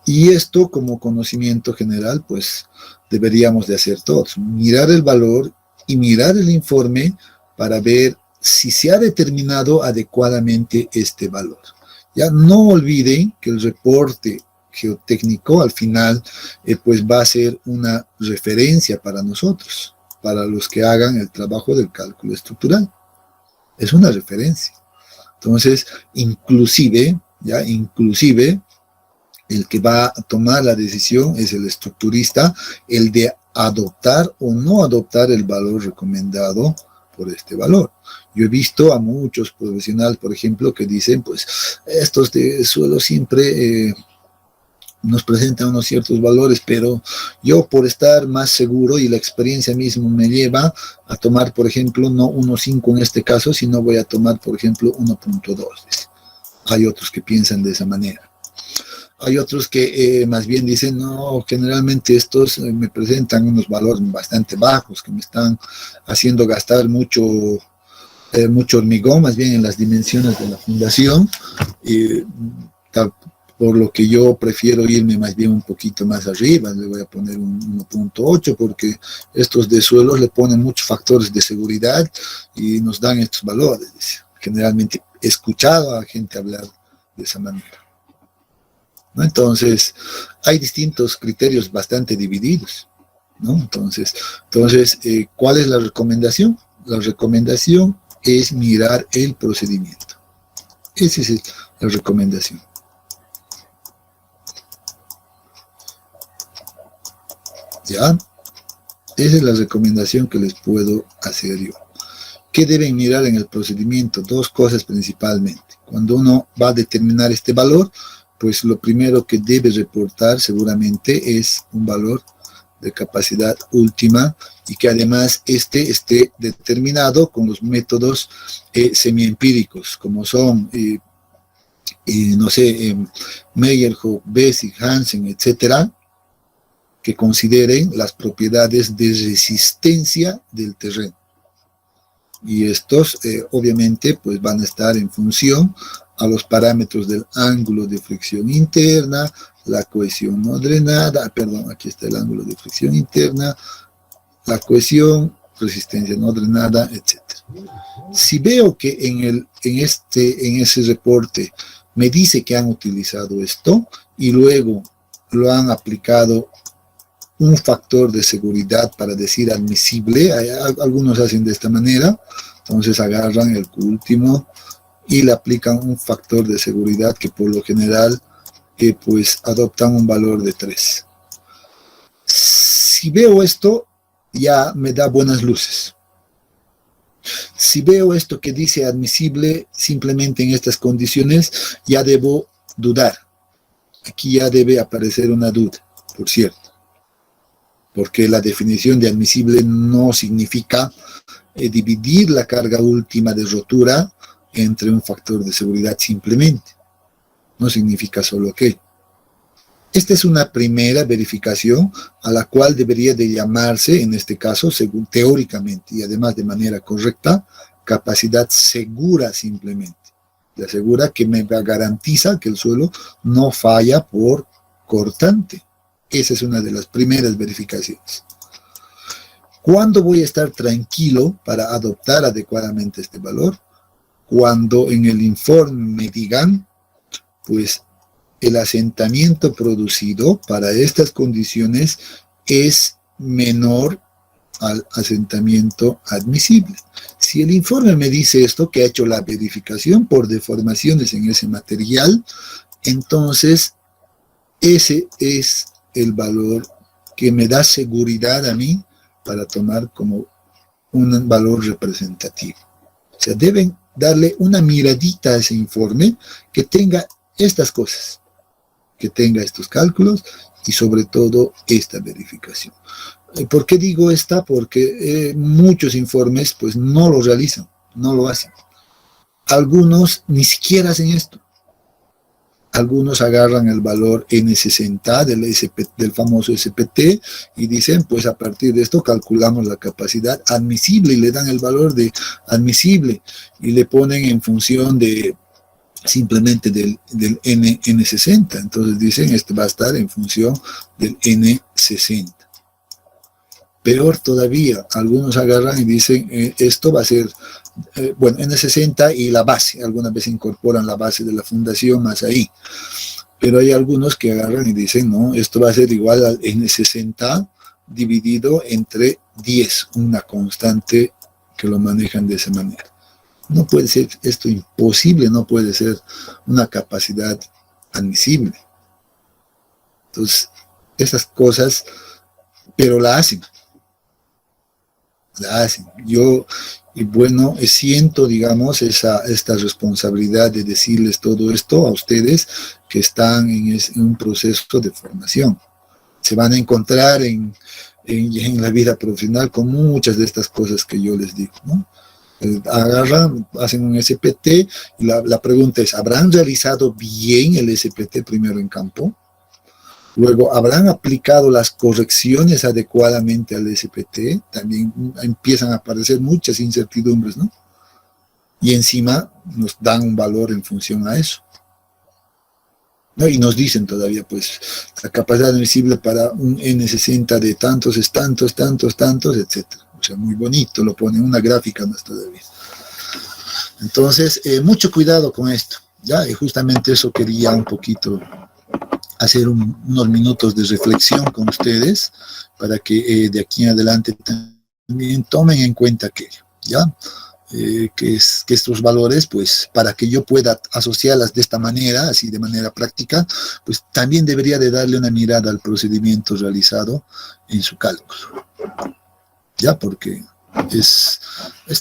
Y esto, como conocimiento general, pues deberíamos de hacer todos. Mirar el valor y mirar el informe para ver si se ha determinado adecuadamente este valor. Ya no olviden que el reporte geotécnico al final pues va a ser una referencia para nosotros, para los que hagan el trabajo del cálculo estructural. Es una referencia. Entonces, inclusive el que va a tomar la decisión es el estructurista, el de adoptar o no adoptar el valor recomendado por este valor. Yo he visto a muchos profesionales, por ejemplo, que dicen, pues, estos de suelo siempre nos presentan unos ciertos valores, pero yo por estar más seguro y la experiencia misma me lleva a tomar, por ejemplo, no 1.5 en este caso, sino voy a tomar, por ejemplo, 1.2. Hay otros que piensan de esa manera. Hay otros que más bien dicen, no, generalmente estos me presentan unos valores bastante bajos, que me están haciendo gastar mucho hormigón, más bien en las dimensiones de la fundación, por lo que yo prefiero irme más bien un poquito más arriba, le voy a poner un 1.8, porque estos de suelos le ponen muchos factores de seguridad y nos dan estos valores. Generalmente he escuchado a gente hablar de esa manera, ¿no? Entonces, hay distintos criterios bastante divididos, ¿no? Entonces, ¿cuál es la recomendación? La recomendación es mirar el procedimiento. Esa es la recomendación. ¿Ya? Esa es la recomendación que les puedo hacer yo. ¿Qué deben mirar en el procedimiento? Dos cosas principalmente. Cuando uno va a determinar este valor, pues lo primero que debe reportar seguramente es un valor de capacidad última y que además esté determinado con los métodos semiempíricos, como son, no sé, Meyerhoff, Bessig, Hansen, etcétera, que consideren las propiedades de resistencia del terreno. Y estos, obviamente, pues van a estar en función a los parámetros del ángulo de fricción interna, la cohesión no drenada, perdón, aquí está el ángulo de fricción interna, la cohesión, resistencia no drenada, etc. Si veo que en ese reporte me dice que han utilizado esto y luego lo han aplicado un factor de seguridad para decir admisible, algunos hacen de esta manera, entonces agarran el último y le aplican un factor de seguridad que por lo general pues adoptan un valor de 3. Si veo esto, ya me da buenas luces. Si veo esto que dice admisible simplemente en estas condiciones, ya debo dudar. Aquí ya debe aparecer una duda, por cierto, porque la definición de admisible no significa dividir la carga última de rotura entre un factor de seguridad simplemente. No significa solo que. Esta es una primera verificación a la cual debería de llamarse, en este caso, según teóricamente y además de manera correcta, capacidad segura simplemente. La segura que me garantiza que el suelo no falla por cortante. Esa es una de las primeras verificaciones. ¿Cuándo voy a estar tranquilo para adoptar adecuadamente este valor? Cuando en el informe me digan, pues, el asentamiento producido para estas condiciones es menor al asentamiento admisible. Si el informe me dice esto, que ha hecho la verificación por deformaciones en ese material, entonces ese es el valor que me da seguridad a mí para tomar como un valor representativo. O sea, deben darle una miradita a ese informe que tenga estas cosas, que tenga estos cálculos y sobre todo esta verificación. ¿Por qué digo esta? Porque muchos informes pues no lo realizan, no lo hacen. Algunos ni siquiera hacen esto. Algunos agarran el valor N60 del famoso SPT y dicen, pues a partir de esto calculamos la capacidad admisible y le dan el valor de admisible y le ponen en función de simplemente del N60. Entonces dicen, este va a estar en función del N60. Peor todavía, algunos agarran y dicen, esto va a ser, bueno, N60 y la base. Algunas veces incorporan la base de la fundación más ahí. Pero hay algunos que agarran y dicen, no, esto va a ser igual al N60 dividido entre 10, una constante que lo manejan de esa manera. No puede ser esto imposible, no puede ser una capacidad admisible. Entonces, esas cosas, pero la hacen. Yo, y bueno, siento, digamos, esta responsabilidad de decirles todo esto a ustedes que están en un proceso de formación. Se van a encontrar en la vida profesional con muchas de estas cosas que yo les digo, ¿no? Agarran, hacen un SPT y la pregunta es, ¿habrán realizado bien el SPT primero en campo? Luego, ¿habrán aplicado las correcciones adecuadamente al SPT? También empiezan a aparecer muchas incertidumbres, ¿no? Y encima nos dan un valor en función a eso, ¿no? Y nos dicen todavía, pues, la capacidad admisible para un N60 de tantos, etc. O sea, muy bonito, lo ponen una gráfica más todavía. Entonces, mucho cuidado con esto, ¿ya? Y justamente eso quería un poquito hacer unos minutos de reflexión con ustedes para que de aquí en adelante también tomen en cuenta aquello, ¿ya? Que estos valores, pues, para que yo pueda asociarlas de esta manera, así de manera práctica, pues también debería de darle una mirada al procedimiento realizado en su cálculo, ¿ya? Porque es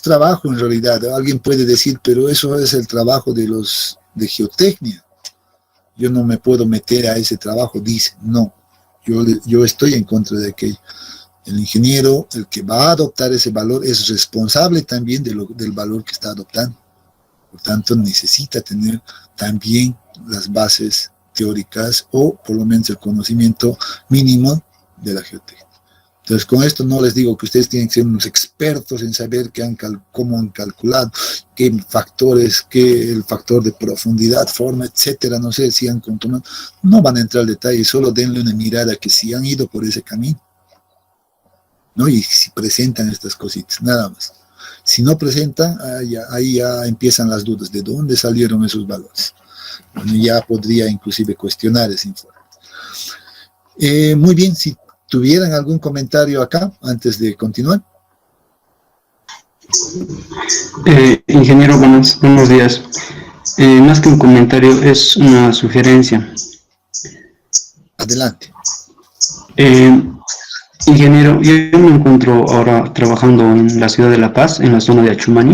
trabajo en realidad. Alguien puede decir, pero eso es el trabajo de geotecnia. Yo no me puedo meter a ese trabajo, dice. No, yo estoy en contra de aquello. El ingeniero, el que va a adoptar ese valor, es responsable también del valor que está adoptando. Por tanto, necesita tener también las bases teóricas o por lo menos el conocimiento mínimo de la geotecnia. Entonces, con esto no les digo que ustedes tienen que ser unos expertos en saber cómo han calculado, qué factores, el factor de profundidad, forma, etcétera, no sé si han controlado. No van a entrar al detalle, solo denle una mirada que si han ido por ese camino, ¿no? Y si presentan estas cositas, nada más. Si no presentan, ahí ya empiezan las dudas de dónde salieron esos valores. Bueno, ya podría inclusive cuestionar ese informe. Muy bien, si ¿tuvieran algún comentario acá antes de continuar? Ingeniero, buenos días. Más que un comentario, es una sugerencia. Adelante. Ingeniero, yo me encuentro ahora trabajando en la ciudad de La Paz, en la zona de Achumani.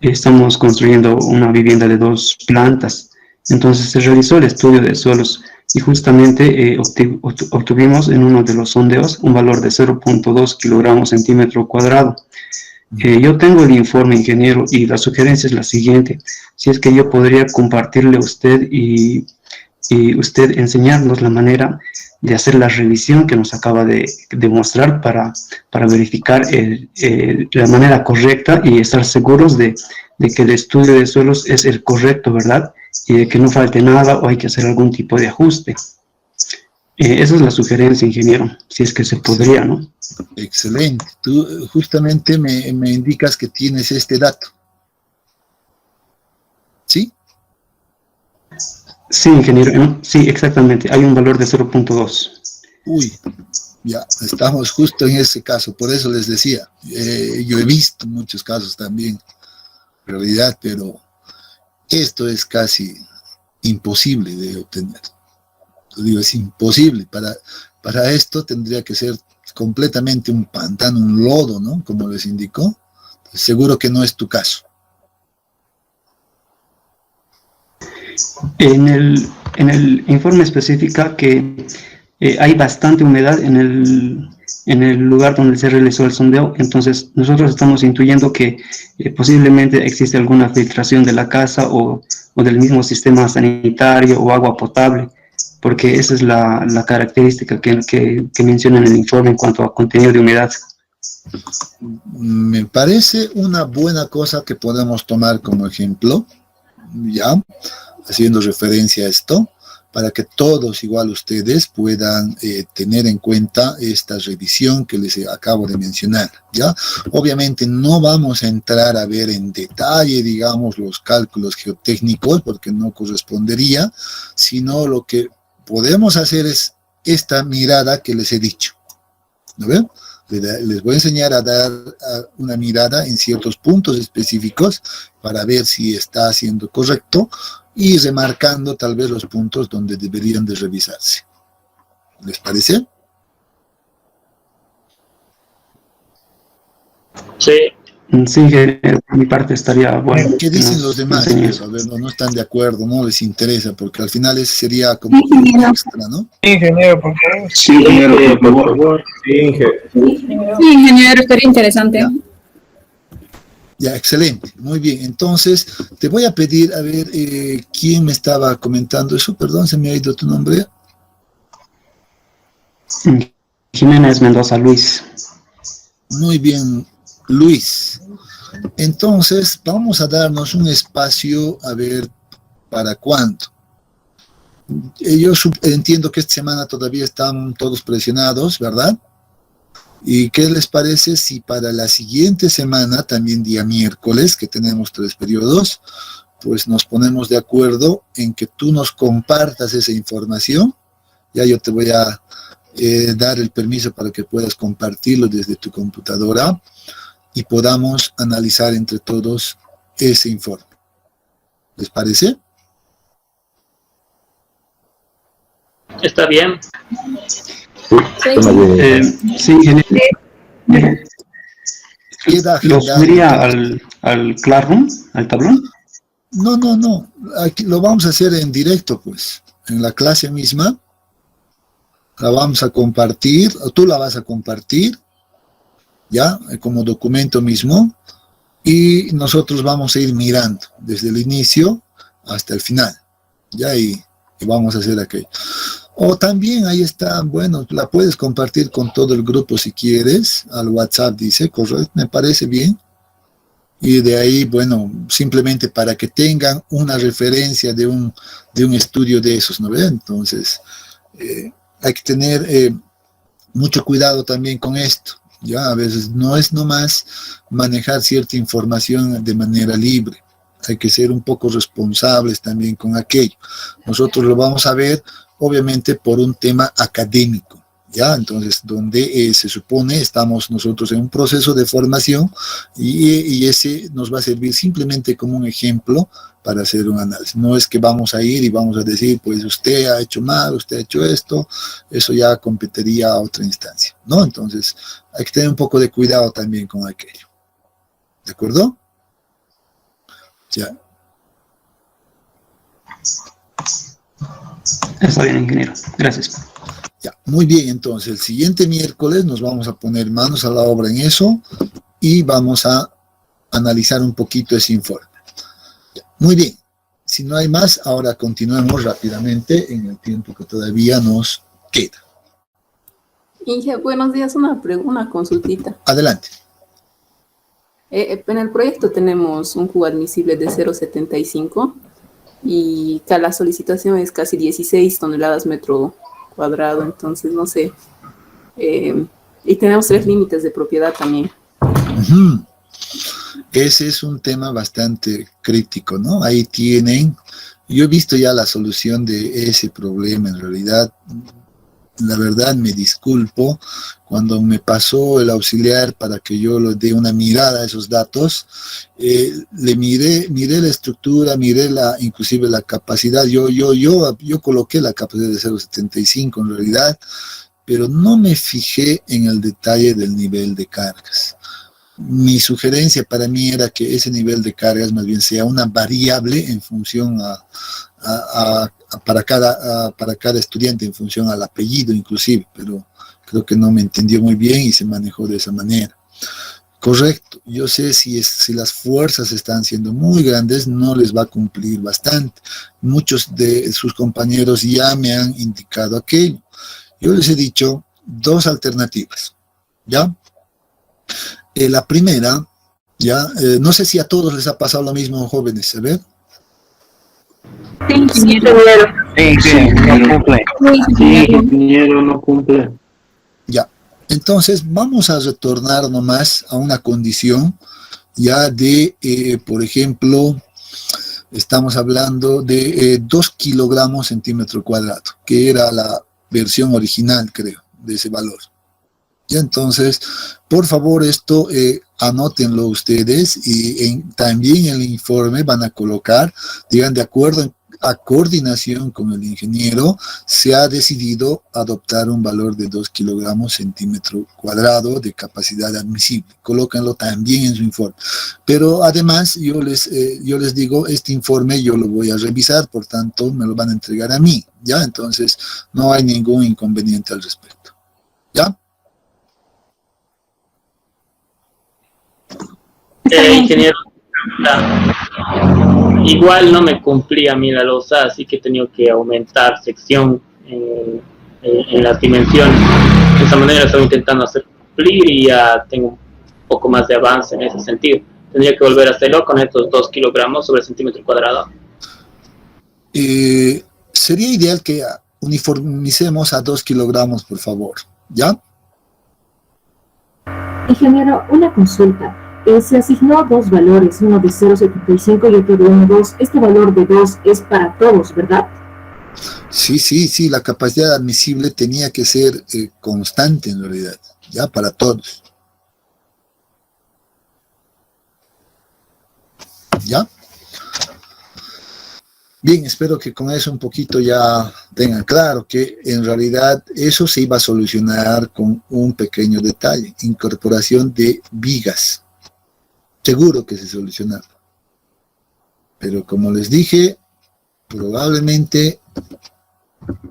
Estamos construyendo una vivienda de 2 plantas. Entonces se realizó el estudio de suelos y justamente obtuvimos en uno de los sondeos un valor de 0.2 kilogramos centímetro cuadrado. Yo tengo el informe, ingeniero, y la sugerencia es la siguiente. Si es que yo podría compartirle a usted y usted enseñarnos la manera de hacer la revisión que nos acaba de mostrar para verificar la manera correcta y estar seguros de que el estudio de suelos es el correcto, ¿verdad? Y de que no falte nada o hay que hacer algún tipo de ajuste. Esa es la sugerencia, ingeniero, si es que se podría, ¿no? Excelente. Tú justamente me indicas que tienes este dato. ¿Sí? Sí, ingeniero, sí, exactamente. Hay un valor de 0.2. Uy, Ya, estamos justo en ese caso, por eso les decía, yo he visto muchos casos también, en realidad, pero esto es casi imposible de obtener. Lo digo, es imposible. Para esto tendría que ser completamente un pantano, un lodo, ¿no? Como les indicó. Seguro que no es tu caso. En el informe especifica que hay bastante humedad en el lugar donde se realizó el sondeo, entonces nosotros estamos intuyendo que posiblemente existe alguna filtración de la casa o del mismo sistema sanitario o agua potable, porque esa es la característica que menciona en el informe en cuanto a contenido de humedad. Me parece una buena cosa que podemos tomar como ejemplo, ya, haciendo referencia a esto, para que todos, igual ustedes, puedan tener en cuenta esta revisión que les acabo de mencionar, ¿ya? Obviamente no vamos a entrar a ver en detalle, digamos, los cálculos geotécnicos, porque no correspondería, sino lo que podemos hacer es esta mirada que les he dicho, ¿no ven? Les voy a enseñar a dar una mirada en ciertos puntos específicos para ver si está haciendo correcto y remarcando tal vez los puntos donde deberían de revisarse. ¿Les parece? Sí. Sí, por mi parte estaría bueno. ¿Qué dicen los demás? Pues, a ver, no están de acuerdo, no les interesa, porque al final ese sería como un extra, ¿no? Ingeniero, por favor. Sí, ingeniero, por favor. Sí, ingeniero, estaría interesante. Ya, excelente, muy bien. Entonces, te voy a pedir, a ver, ¿quién me estaba comentando eso? Perdón, se me ha ido tu nombre. Jiménez Mendoza, Luis. Muy bien, Luis. Entonces, vamos a darnos un espacio, a ver, ¿para cuándo? Yo entiendo que esta semana todavía están todos presionados, ¿verdad? ¿Y qué les parece si para la siguiente semana, también día miércoles, que tenemos 3 periodos, pues nos ponemos de acuerdo en que tú nos compartas esa información? Ya yo te voy a dar el permiso para que puedas compartirlo desde tu computadora y podamos analizar entre todos ese informe. ¿Les parece? Está bien. Sí, ingeniero. ¿Lo subiría al Classroom, al tablón? No. Aquí lo vamos a hacer en directo, pues. En la clase misma. La vamos a compartir, o tú la vas a compartir, ya, como documento mismo. Y nosotros vamos a ir mirando desde el inicio hasta el final. Ya, y vamos a hacer aquello. O también ahí está, bueno, la puedes compartir con todo el grupo si quieres, al WhatsApp dice, correcto, me parece bien. Y de ahí, bueno, simplemente para que tengan una referencia de un estudio de esos, ¿no ven? Entonces, hay que tener mucho cuidado también con esto, ¿ya? A veces no es nomás manejar cierta información de manera libre. Hay que ser un poco responsables también con aquello. Nosotros lo vamos a ver obviamente por un tema académico, ¿ya? Entonces, donde se supone estamos nosotros en un proceso de formación y ese nos va a servir simplemente como un ejemplo para hacer un análisis. No es que vamos a ir y vamos a decir, pues usted ha hecho mal, usted ha hecho esto, eso ya competiría a otra instancia, ¿no? Entonces, hay que tener un poco de cuidado también con aquello. ¿De acuerdo? Ya. Está bien, ingeniero. Gracias. Ya, muy bien, entonces el siguiente miércoles nos vamos a poner manos a la obra en eso y vamos a analizar un poquito ese informe. Ya, muy bien, si no hay más, ahora continuemos rápidamente en el tiempo que todavía nos queda. Inge, buenos días, una consultita. Adelante. En el proyecto tenemos un cubo admisible de 0,75 y que la solicitación es casi 16 toneladas metro cuadrado, entonces no sé. Y tenemos 3 límites de propiedad también. Uh-huh. Ese es un tema bastante crítico, ¿no? Ahí tienen, yo he visto ya la solución de ese problema en realidad. la verdad me disculpo. Cuando me pasó el auxiliar para que yo le dé una mirada a esos datos, le miré la estructura, inclusive la capacidad. Yo coloqué la capacidad de 0.75 en realidad, pero no me fijé en el detalle del nivel de cargas. Mi sugerencia para mí era que ese nivel de cargas más bien sea una variable en función para cada estudiante, en función al apellido inclusive, pero creo que no me entendió muy bien y se manejó de esa manera. Correcto, yo sé si las fuerzas están siendo muy grandes, no les va a cumplir bastante. Muchos de sus compañeros ya me han indicado aquello. Yo les he dicho dos alternativas, ¿ya? La primera, ya, no sé si a todos les ha pasado lo mismo, jóvenes, a ver. Sí, ingeniero. Ingeniero no cumple. Ya, entonces vamos a retornar nomás a una condición ya de, por ejemplo, estamos hablando de 2 kilogramos centímetro cuadrado, que era la versión original, creo, de ese valor. Ya, entonces, por favor, esto anótenlo ustedes y también en el informe van a colocar, digan, de acuerdo a coordinación con el ingeniero, se ha decidido adoptar un valor de 2 kilogramos centímetro cuadrado de capacidad admisible. Colócanlo también en su informe. Pero además, yo les digo, este informe yo lo voy a revisar, por tanto, me lo van a entregar a mí, ¿ya? Entonces, no hay ningún inconveniente al respecto, ¿ya? Ingeniero, igual no me cumplía a mí la losa, así que he tenido que aumentar sección en las dimensiones. De esa manera estoy intentando hacer cumplir y ya tengo un poco más de avance en ese sentido. Tendría que volver a hacerlo con estos 2 kilogramos sobre centímetro cuadrado. Sería ideal que uniformicemos a 2 kilogramos, por favor, ¿ya? Ingeniero, una consulta. Se asignó dos valores, uno de 0.75 y otro de 1.2. Este valor de 2 es para todos, ¿verdad? Sí, la capacidad admisible tenía que ser constante en realidad, ya, para todos. ¿Ya? Bien, espero que con eso un poquito ya tengan claro que en realidad eso se iba a solucionar con un pequeño detalle, incorporación de vigas. Seguro que se solucionaba. Pero como les dije, probablemente,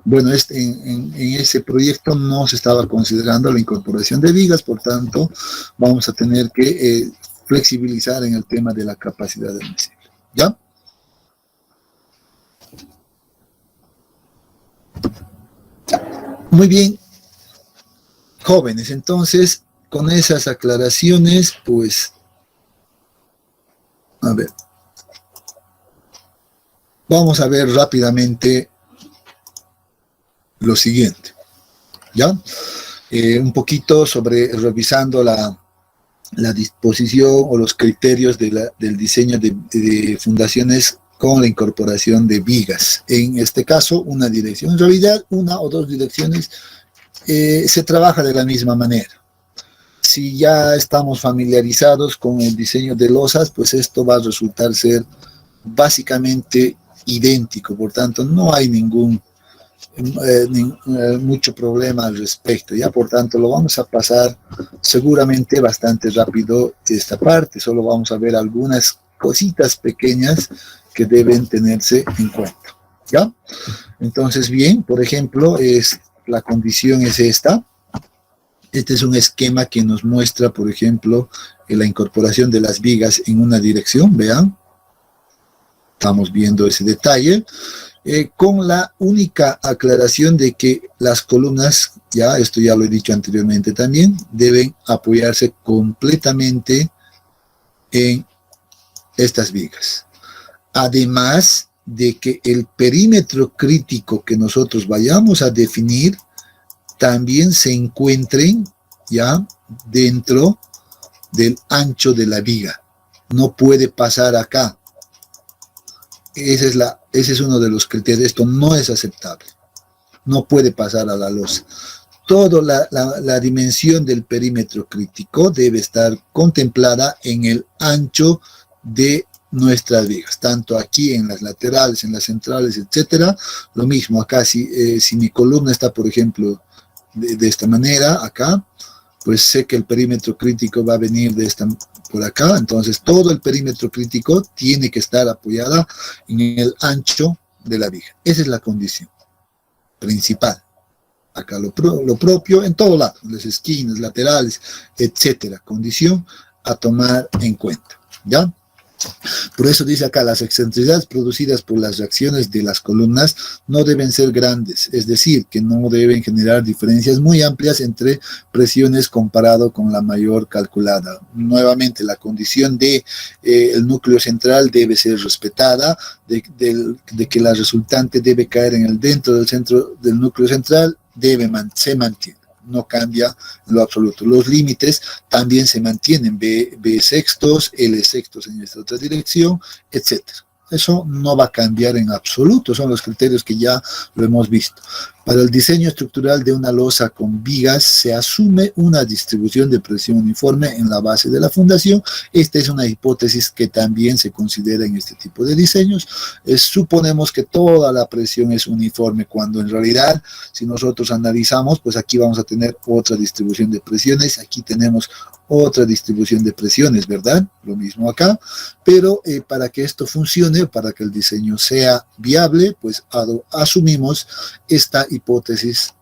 bueno, en ese proyecto no se estaba considerando la incorporación de vigas, por tanto, vamos a tener que flexibilizar en el tema de la capacidad admisible. ¿Ya? Muy bien, jóvenes, entonces, con esas aclaraciones, pues, a ver, vamos a ver rápidamente lo siguiente, ¿ya? Un poquito revisando la disposición o los criterios del diseño de fundaciones con la incorporación de vigas. En este caso, una dirección. En realidad, una o dos direcciones se trabaja de la misma manera. Si ya estamos familiarizados con el diseño de losas, pues esto va a resultar ser básicamente idéntico, por tanto no hay mucho problema al respecto, ya, por tanto lo vamos a pasar seguramente bastante rápido esta parte, solo vamos a ver algunas cositas pequeñas que deben tenerse en cuenta, ¿ya? Entonces, bien, por ejemplo, la condición es esta. Este es un esquema que nos muestra, por ejemplo, la incorporación de las vigas en una dirección, vean. Estamos viendo ese detalle, con la única aclaración de que las columnas, ya, esto ya lo he dicho anteriormente también, deben apoyarse completamente en estas vigas. Además de que el perímetro crítico que nosotros vayamos a definir también se encuentren ya dentro del ancho de la viga. No puede pasar acá. Ese es uno de los criterios. Esto no es aceptable. no puede pasar a la losa. Toda la dimensión del perímetro crítico debe estar contemplada en el ancho de nuestras vigas, tanto aquí en las laterales, en las centrales, etcétera. Lo mismo acá, si mi columna está, por ejemplo, de esta manera, acá, pues sé que el perímetro crítico va a venir por acá, entonces todo el perímetro crítico tiene que estar apoyada en el ancho de la viga. Esa es la condición principal. Acá lo propio en todo lado, las esquinas, laterales, etcétera. Condición a tomar en cuenta, ¿ya? Por eso dice acá, las excentricidades producidas por las reacciones de las columnas no deben ser grandes, es decir, que no deben generar diferencias muy amplias entre presiones comparado con la mayor calculada. Nuevamente, la condición de el núcleo central debe ser respetada, de que la resultante debe caer dentro del centro del núcleo central, se mantiene. No cambia en lo absoluto. Los límites también se mantienen, B sextos, L sextos en esta otra dirección, etc. Eso no va a cambiar en absoluto, son los criterios que ya lo hemos visto. Para el diseño estructural de una losa con vigas se asume una distribución de presión uniforme en la base de la fundación. Esta es una hipótesis que también se considera en este tipo de diseños. Suponemos que toda la presión es uniforme, cuando en realidad, si nosotros analizamos, pues aquí vamos a tener otra distribución de presiones, aquí tenemos otra distribución de presiones, ¿verdad? Lo mismo acá, pero para que esto funcione, para que el diseño sea viable, pues asumimos esta hipótesis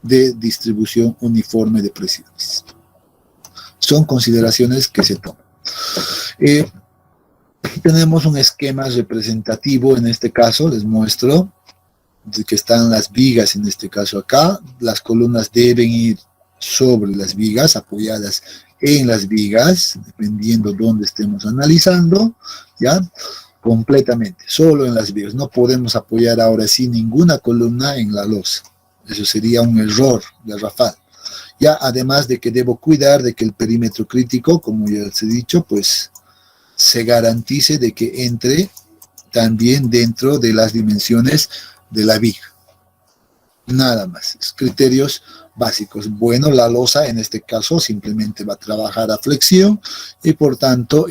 de distribución uniforme de presiones. Son consideraciones que se toman. Aquí tenemos un esquema representativo, en este caso les muestro de que están las vigas, en este caso acá, las columnas deben ir sobre las vigas, apoyadas en las vigas, dependiendo dónde estemos analizando, ¿ya? Completamente, solo en las vigas. No podemos apoyar ahora sí ninguna columna en la losa. Eso sería un error garrafal. Ya, además de que debo cuidar de que el perímetro crítico, como ya les he dicho, pues se garantice de que entre también dentro de las dimensiones de la viga. Nada más, criterios básicos. Bueno, la losa en este caso simplemente va a trabajar a flexión y por tanto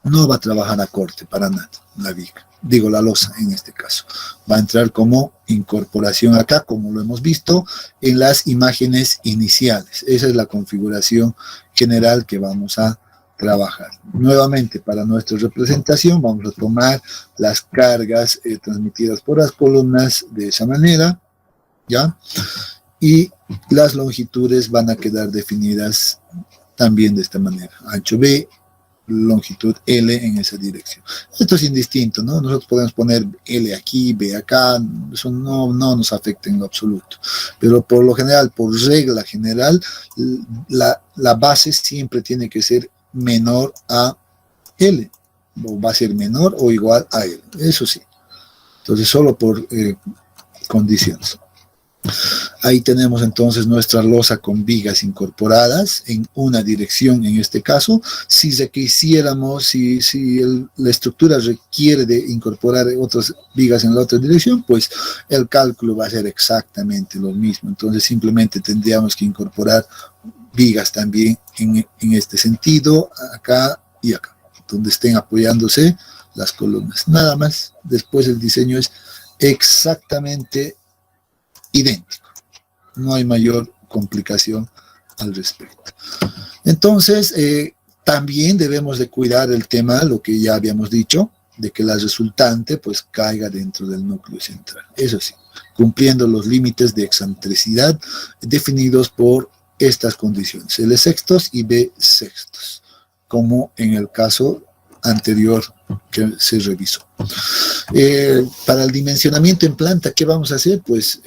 no va a trabajar a corte para nada, la viga. Digo, la losa en este caso. Va a entrar como incorporación acá, como lo hemos visto en las imágenes iniciales. Esa es la configuración general que vamos a trabajar. Nuevamente, para nuestra representación, vamos a tomar las cargas transmitidas por las columnas de esa manera, ¿ya? Y las longitudes van a quedar definidas también de esta manera. Ancho B, longitud L en esa dirección. Esto es indistinto, ¿no? Nosotros podemos poner L aquí, B acá, eso no nos afecta en lo absoluto. Pero por lo general, por regla general, la base siempre tiene que ser menor a L, o va a ser menor o igual a L, eso sí. Entonces, solo por condiciones. Ahí tenemos entonces nuestra losa con vigas incorporadas en una dirección en este caso. Si quisiéramos, si la estructura requiere de incorporar otras vigas en la otra dirección, pues el cálculo va a ser exactamente lo mismo. Entonces simplemente tendríamos que incorporar vigas también en este sentido, acá y acá, donde estén apoyándose las columnas. Nada más, después el diseño es exactamente idéntico. No hay mayor complicación al respecto. Entonces, también debemos de cuidar el tema, lo que ya habíamos dicho, de que la resultante pues caiga dentro del núcleo central. Eso sí, cumpliendo los límites de excentricidad definidos por estas condiciones, L sextos y B sextos, como en el caso anterior que se revisó. Para el dimensionamiento en planta, ¿qué vamos a hacer? Pues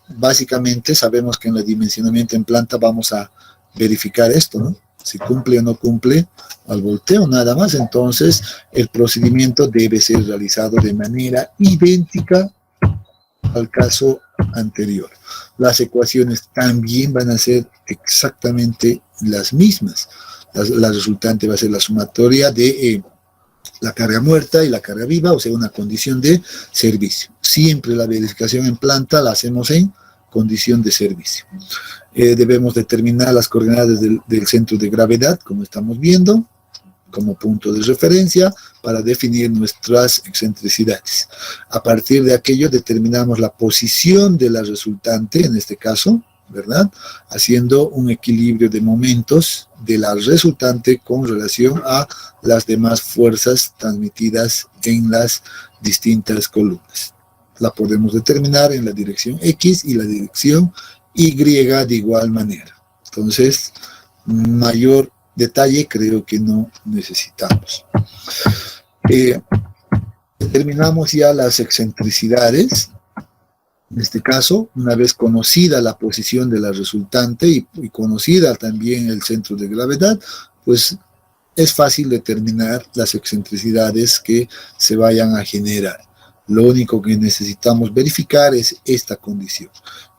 básicamente sabemos que en el dimensionamiento en planta vamos a verificar esto, ¿no? Si cumple o no cumple al volteo, nada más. Entonces el procedimiento debe ser realizado de manera idéntica al caso anterior. Las ecuaciones también van a ser exactamente las mismas. La resultante va a ser la sumatoria de la carga muerta y la carga viva, o sea, una condición de servicio. Siempre la verificación en planta la hacemos en condición de servicio. Debemos determinar las coordenadas del centro de gravedad, como estamos viendo, como punto de referencia para definir nuestras excentricidades. A partir de aquello determinamos la posición de la resultante, en este caso, ¿verdad? Haciendo un equilibrio de momentos de la resultante con relación a las demás fuerzas transmitidas en las distintas columnas. La podemos determinar en la dirección X y la dirección Y de igual manera. Entonces, mayor detalle creo que no necesitamos. Determinamos ya las excentricidades. En este caso, una vez conocida la posición de la resultante y conocida también el centro de gravedad, pues es fácil determinar las excentricidades que se vayan a generar. Lo único que necesitamos verificar es esta condición,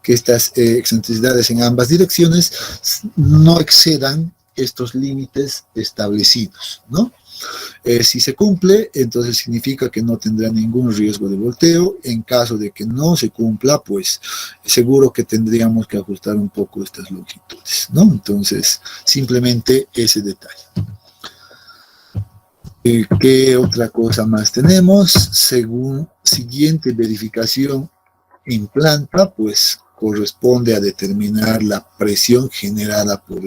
que estas excentricidades en ambas direcciones no excedan estos límites establecidos, ¿no? Si se cumple, entonces significa que no tendrá ningún riesgo de volteo. En caso de que no se cumpla, pues seguro que tendríamos que ajustar un poco estas longitudes, ¿no? Entonces, simplemente ese detalle. ¿Qué otra cosa más tenemos? Según siguiente verificación en planta, pues corresponde a determinar la presión generada por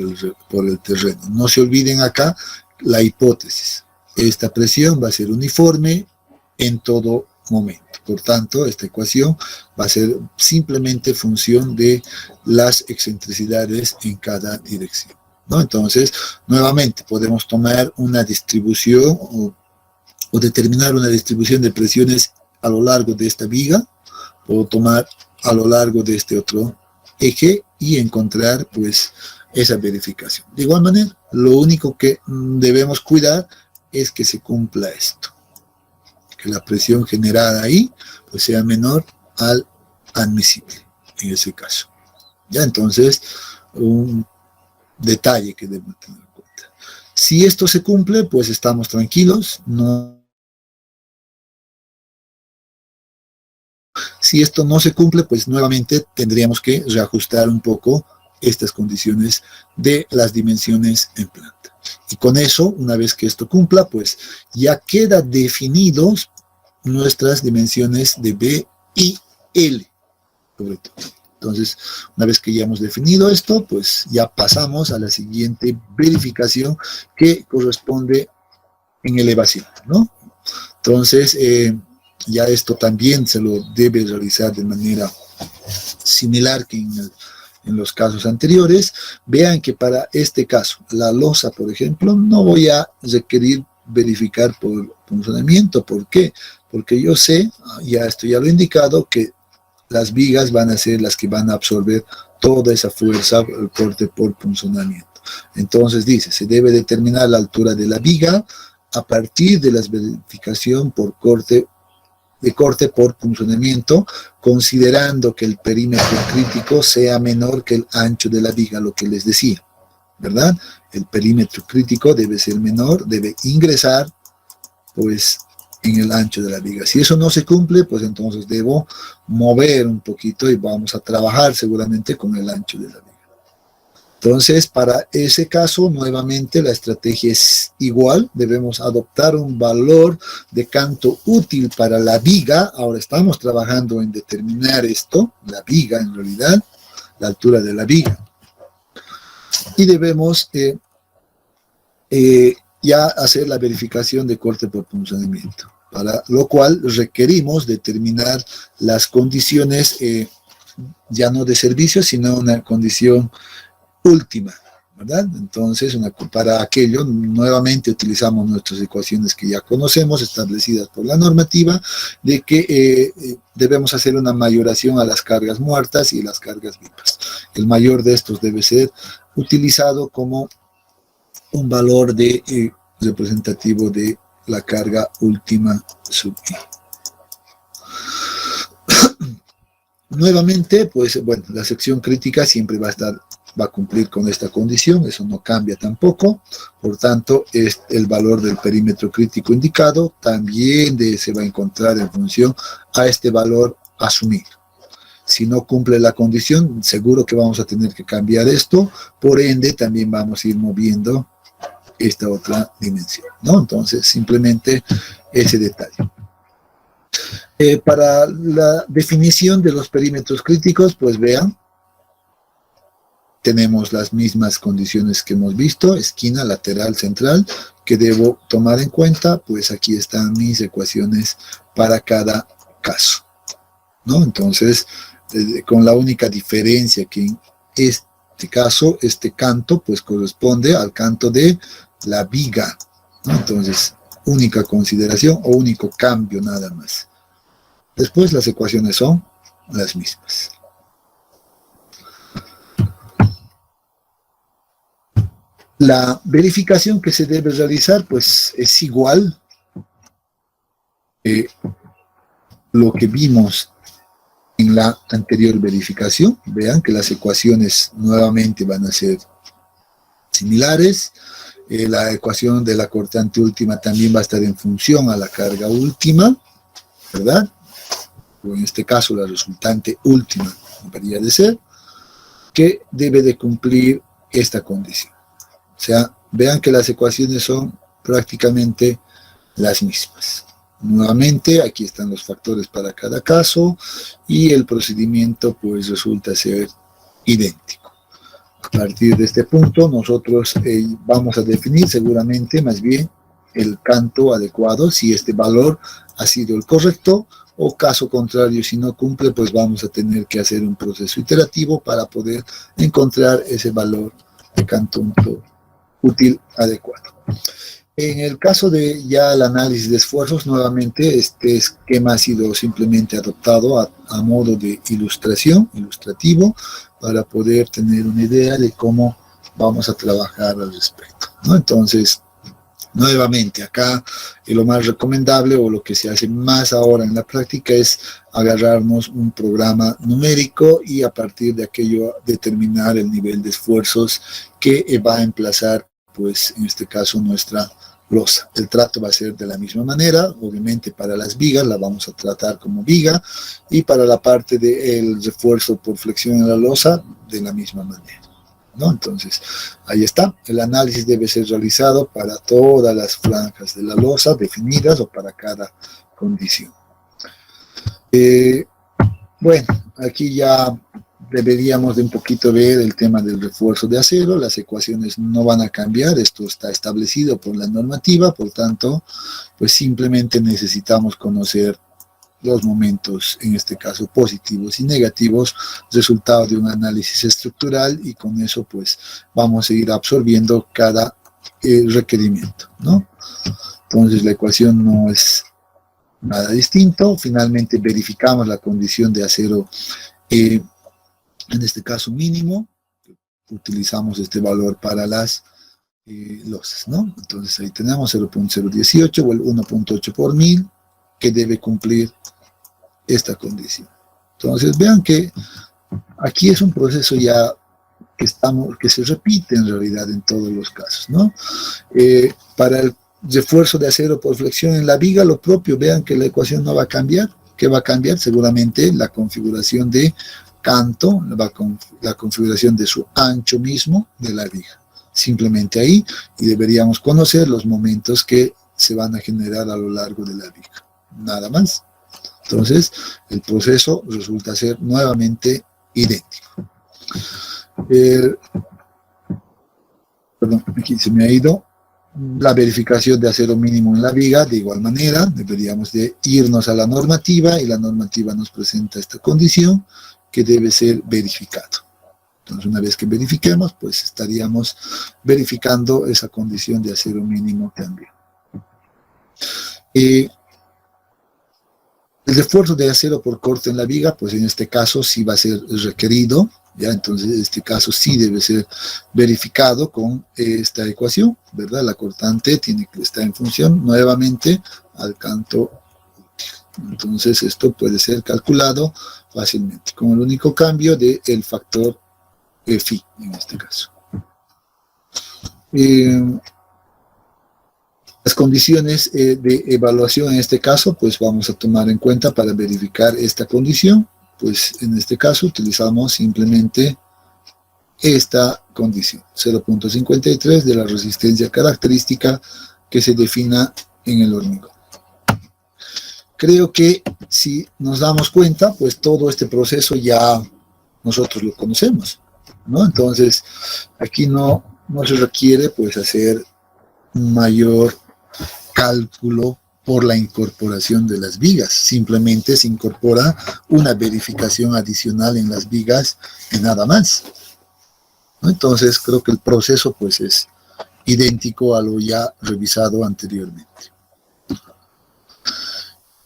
el terreno. No se olviden acá la hipótesis. Esta presión va a ser uniforme en todo momento. Por tanto, esta ecuación va a ser simplemente función de las excentricidades en cada dirección, ¿no? Entonces, nuevamente, podemos tomar una distribución o determinar una distribución de presiones a lo largo de esta viga, o tomar a lo largo de este otro eje y encontrar, pues, esa verificación. De igual manera, lo único que debemos cuidar es que se cumpla esto, que la presión generada ahí pues sea menor al admisible en ese caso. Ya, entonces, un detalle que debemos tener en cuenta. Si esto se cumple, pues estamos tranquilos. Si esto no se cumple, pues nuevamente tendríamos que reajustar un poco estas condiciones de las dimensiones en planta. Y con eso, una vez que esto cumpla, pues ya queda definidos nuestras dimensiones de B y L, sobre todo. Entonces, una vez que ya hemos definido esto, pues ya pasamos a la siguiente verificación que corresponde en elevación, ¿no? Entonces, ya esto también se lo debe realizar de manera similar que en los casos anteriores. Vean que para este caso, la losa, por ejemplo, no voy a requerir verificar por funcionamiento. ¿Por qué? Porque yo sé, esto ya lo he indicado, que las vigas van a ser las que van a absorber toda esa fuerza, el corte por punzonamiento. Entonces dice, se debe determinar la altura de la viga a partir de la verificación por corte por punzonamiento, considerando que el perímetro crítico sea menor que el ancho de la viga, lo que les decía, ¿verdad? El perímetro crítico debe ser menor, debe ingresar, pues, en el ancho de la viga. Si eso no se cumple, pues entonces debo mover un poquito y vamos a trabajar seguramente con el ancho de la viga. Entonces, para ese caso, nuevamente la estrategia es igual. Debemos adoptar un valor de canto útil para la viga. Ahora estamos trabajando en determinar esto, la viga en realidad, la altura de la viga. Y debemos ya hacer la verificación de corte por punzonamiento, para lo cual requerimos determinar las condiciones ya no de servicio, sino una condición última, ¿verdad? Entonces, para aquello, nuevamente utilizamos nuestras ecuaciones que ya conocemos, establecidas por la normativa, de que debemos hacer una mayoración a las cargas muertas y las cargas vivas. El mayor de estos debe ser utilizado como un valor representativo de la carga última sub I. Nuevamente, pues, bueno, la sección crítica siempre va a estar va a cumplir con esta condición, eso no cambia tampoco. Por tanto, el valor del perímetro crítico indicado también se va a encontrar en función a este valor asumido. Si no cumple la condición, seguro que vamos a tener que cambiar esto, por ende también vamos a ir moviendo esta otra dimensión, ¿no? Entonces, simplemente ese detalle. Para la definición de los perímetros críticos, pues vean, tenemos las mismas condiciones que hemos visto, esquina, lateral, central, que debo tomar en cuenta, pues aquí están mis ecuaciones para cada caso, ¿no? Entonces, con la única diferencia que en este caso, este canto, pues corresponde al canto de la viga, ¿no? Entonces, única consideración o único cambio nada más. Después las ecuaciones son las mismas. La verificación que se debe realizar, pues, es igual lo que vimos en la anterior verificación. Vean que las ecuaciones nuevamente van a ser similares. La ecuación de la cortante última también va a estar en función a la carga última, ¿verdad? O en este caso la resultante última debería de ser, que debe de cumplir esta condición. O sea, vean que las ecuaciones son prácticamente las mismas. Nuevamente, aquí están los factores para cada caso y el procedimiento pues resulta ser idéntico. A partir de este punto, nosotros vamos a definir seguramente más bien el canto adecuado, si este valor ha sido el correcto, o caso contrario, si no cumple, pues vamos a tener que hacer un proceso iterativo para poder encontrar ese valor de canto útil adecuado. En el caso de ya el análisis de esfuerzos, nuevamente este esquema ha sido simplemente adoptado a modo de ilustrativo, para poder tener una idea de cómo vamos a trabajar al respecto, ¿no? Entonces, nuevamente acá lo más recomendable o lo que se hace más ahora en la práctica es agarrarnos un programa numérico y a partir de aquello determinar el nivel de esfuerzos que va a emplazar, pues en este caso, nuestra losa. El trato va a ser de la misma manera, obviamente para las vigas la vamos a tratar como viga y para la parte del refuerzo por flexión en la losa de la misma manera, ¿no? Entonces, ahí está. El análisis debe ser realizado para todas las franjas de la losa definidas o para cada condición. Bueno, aquí ya deberíamos de un poquito ver el tema del refuerzo de acero. Las ecuaciones no van a cambiar, esto está establecido por la normativa, por tanto, pues simplemente necesitamos conocer los momentos, en este caso positivos y negativos, resultado de un análisis estructural, y con eso pues vamos a ir absorbiendo cada requerimiento, ¿no? Entonces la ecuación no es nada distinto. Finalmente verificamos la condición de acero, en este caso mínimo, utilizamos este valor para las losas, ¿no? Entonces ahí tenemos 0.018 o el 1.8 por 1000 que debe cumplir esta condición. Entonces vean que aquí es un proceso ya que se repite en realidad en todos los casos, ¿no? Para el refuerzo de acero por flexión en la viga, lo propio, vean que la ecuación no va a cambiar. ¿Qué va a cambiar? Seguramente la configuración de canto, la configuración de su ancho mismo de la viga. Simplemente ahí, y deberíamos conocer los momentos que se van a generar a lo largo de la viga. Nada más. Entonces, el proceso resulta ser nuevamente idéntico. Perdón, aquí se me ha ido. La verificación de acero mínimo en la viga, de igual manera, deberíamos de irnos a la normativa, y la normativa nos presenta esta condición que debe ser verificado. Entonces, una vez que verifiquemos, pues estaríamos verificando esa condición de acero mínimo también. El refuerzo de acero por corte en la viga, pues en este caso sí va a ser requerido, ¿ya? Entonces, en este caso sí debe ser verificado con esta ecuación, ¿verdad? La cortante tiene que estar en función nuevamente al canto útil. Entonces, esto puede ser calculado fácilmente, con el único cambio del factor phi en este caso. Las condiciones de evaluación en este caso, pues vamos a tomar en cuenta para verificar esta condición. Pues en este caso utilizamos simplemente esta condición, 0.53 de la resistencia característica que se defina en el hormigón. Creo que si nos damos cuenta, pues todo este proceso ya nosotros lo conocemos, ¿no? Entonces, aquí no se requiere pues hacer un mayor cálculo por la incorporación de las vigas, simplemente se incorpora una verificación adicional en las vigas y nada más, ¿no? Entonces creo que el proceso pues es idéntico a lo ya revisado anteriormente.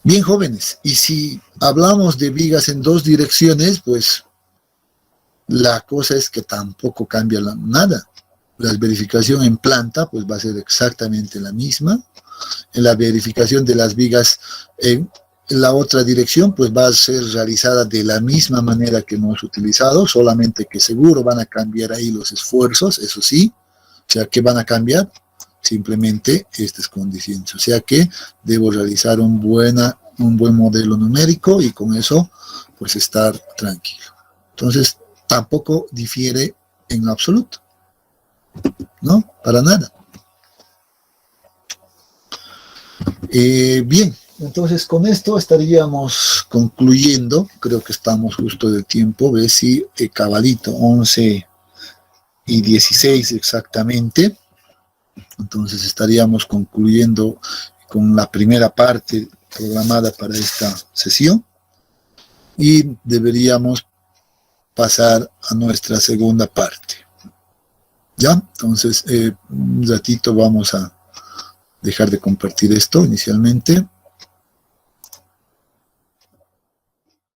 Bien, jóvenes, y si hablamos de vigas en dos direcciones, pues la cosa es que tampoco cambia nada. La verificación en planta pues va a ser exactamente la misma. En la verificación de las vigas en la otra dirección pues va a ser realizada de la misma manera que hemos utilizado, solamente que seguro van a cambiar ahí los esfuerzos, eso sí. O sea, ¿qué van a cambiar? Simplemente estas condiciones. O sea que debo realizar un buen modelo numérico y con eso pues estar tranquilo. Entonces tampoco difiere en absoluto, ¿no? Para nada. Bien, entonces con esto estaríamos concluyendo. Creo que estamos justo de tiempo. Ve si cabalito 11:16 exactamente. Entonces estaríamos concluyendo con la primera parte programada para esta sesión y deberíamos pasar a nuestra segunda parte. ¿Ya? Entonces un ratito vamos a dejar de compartir esto inicialmente.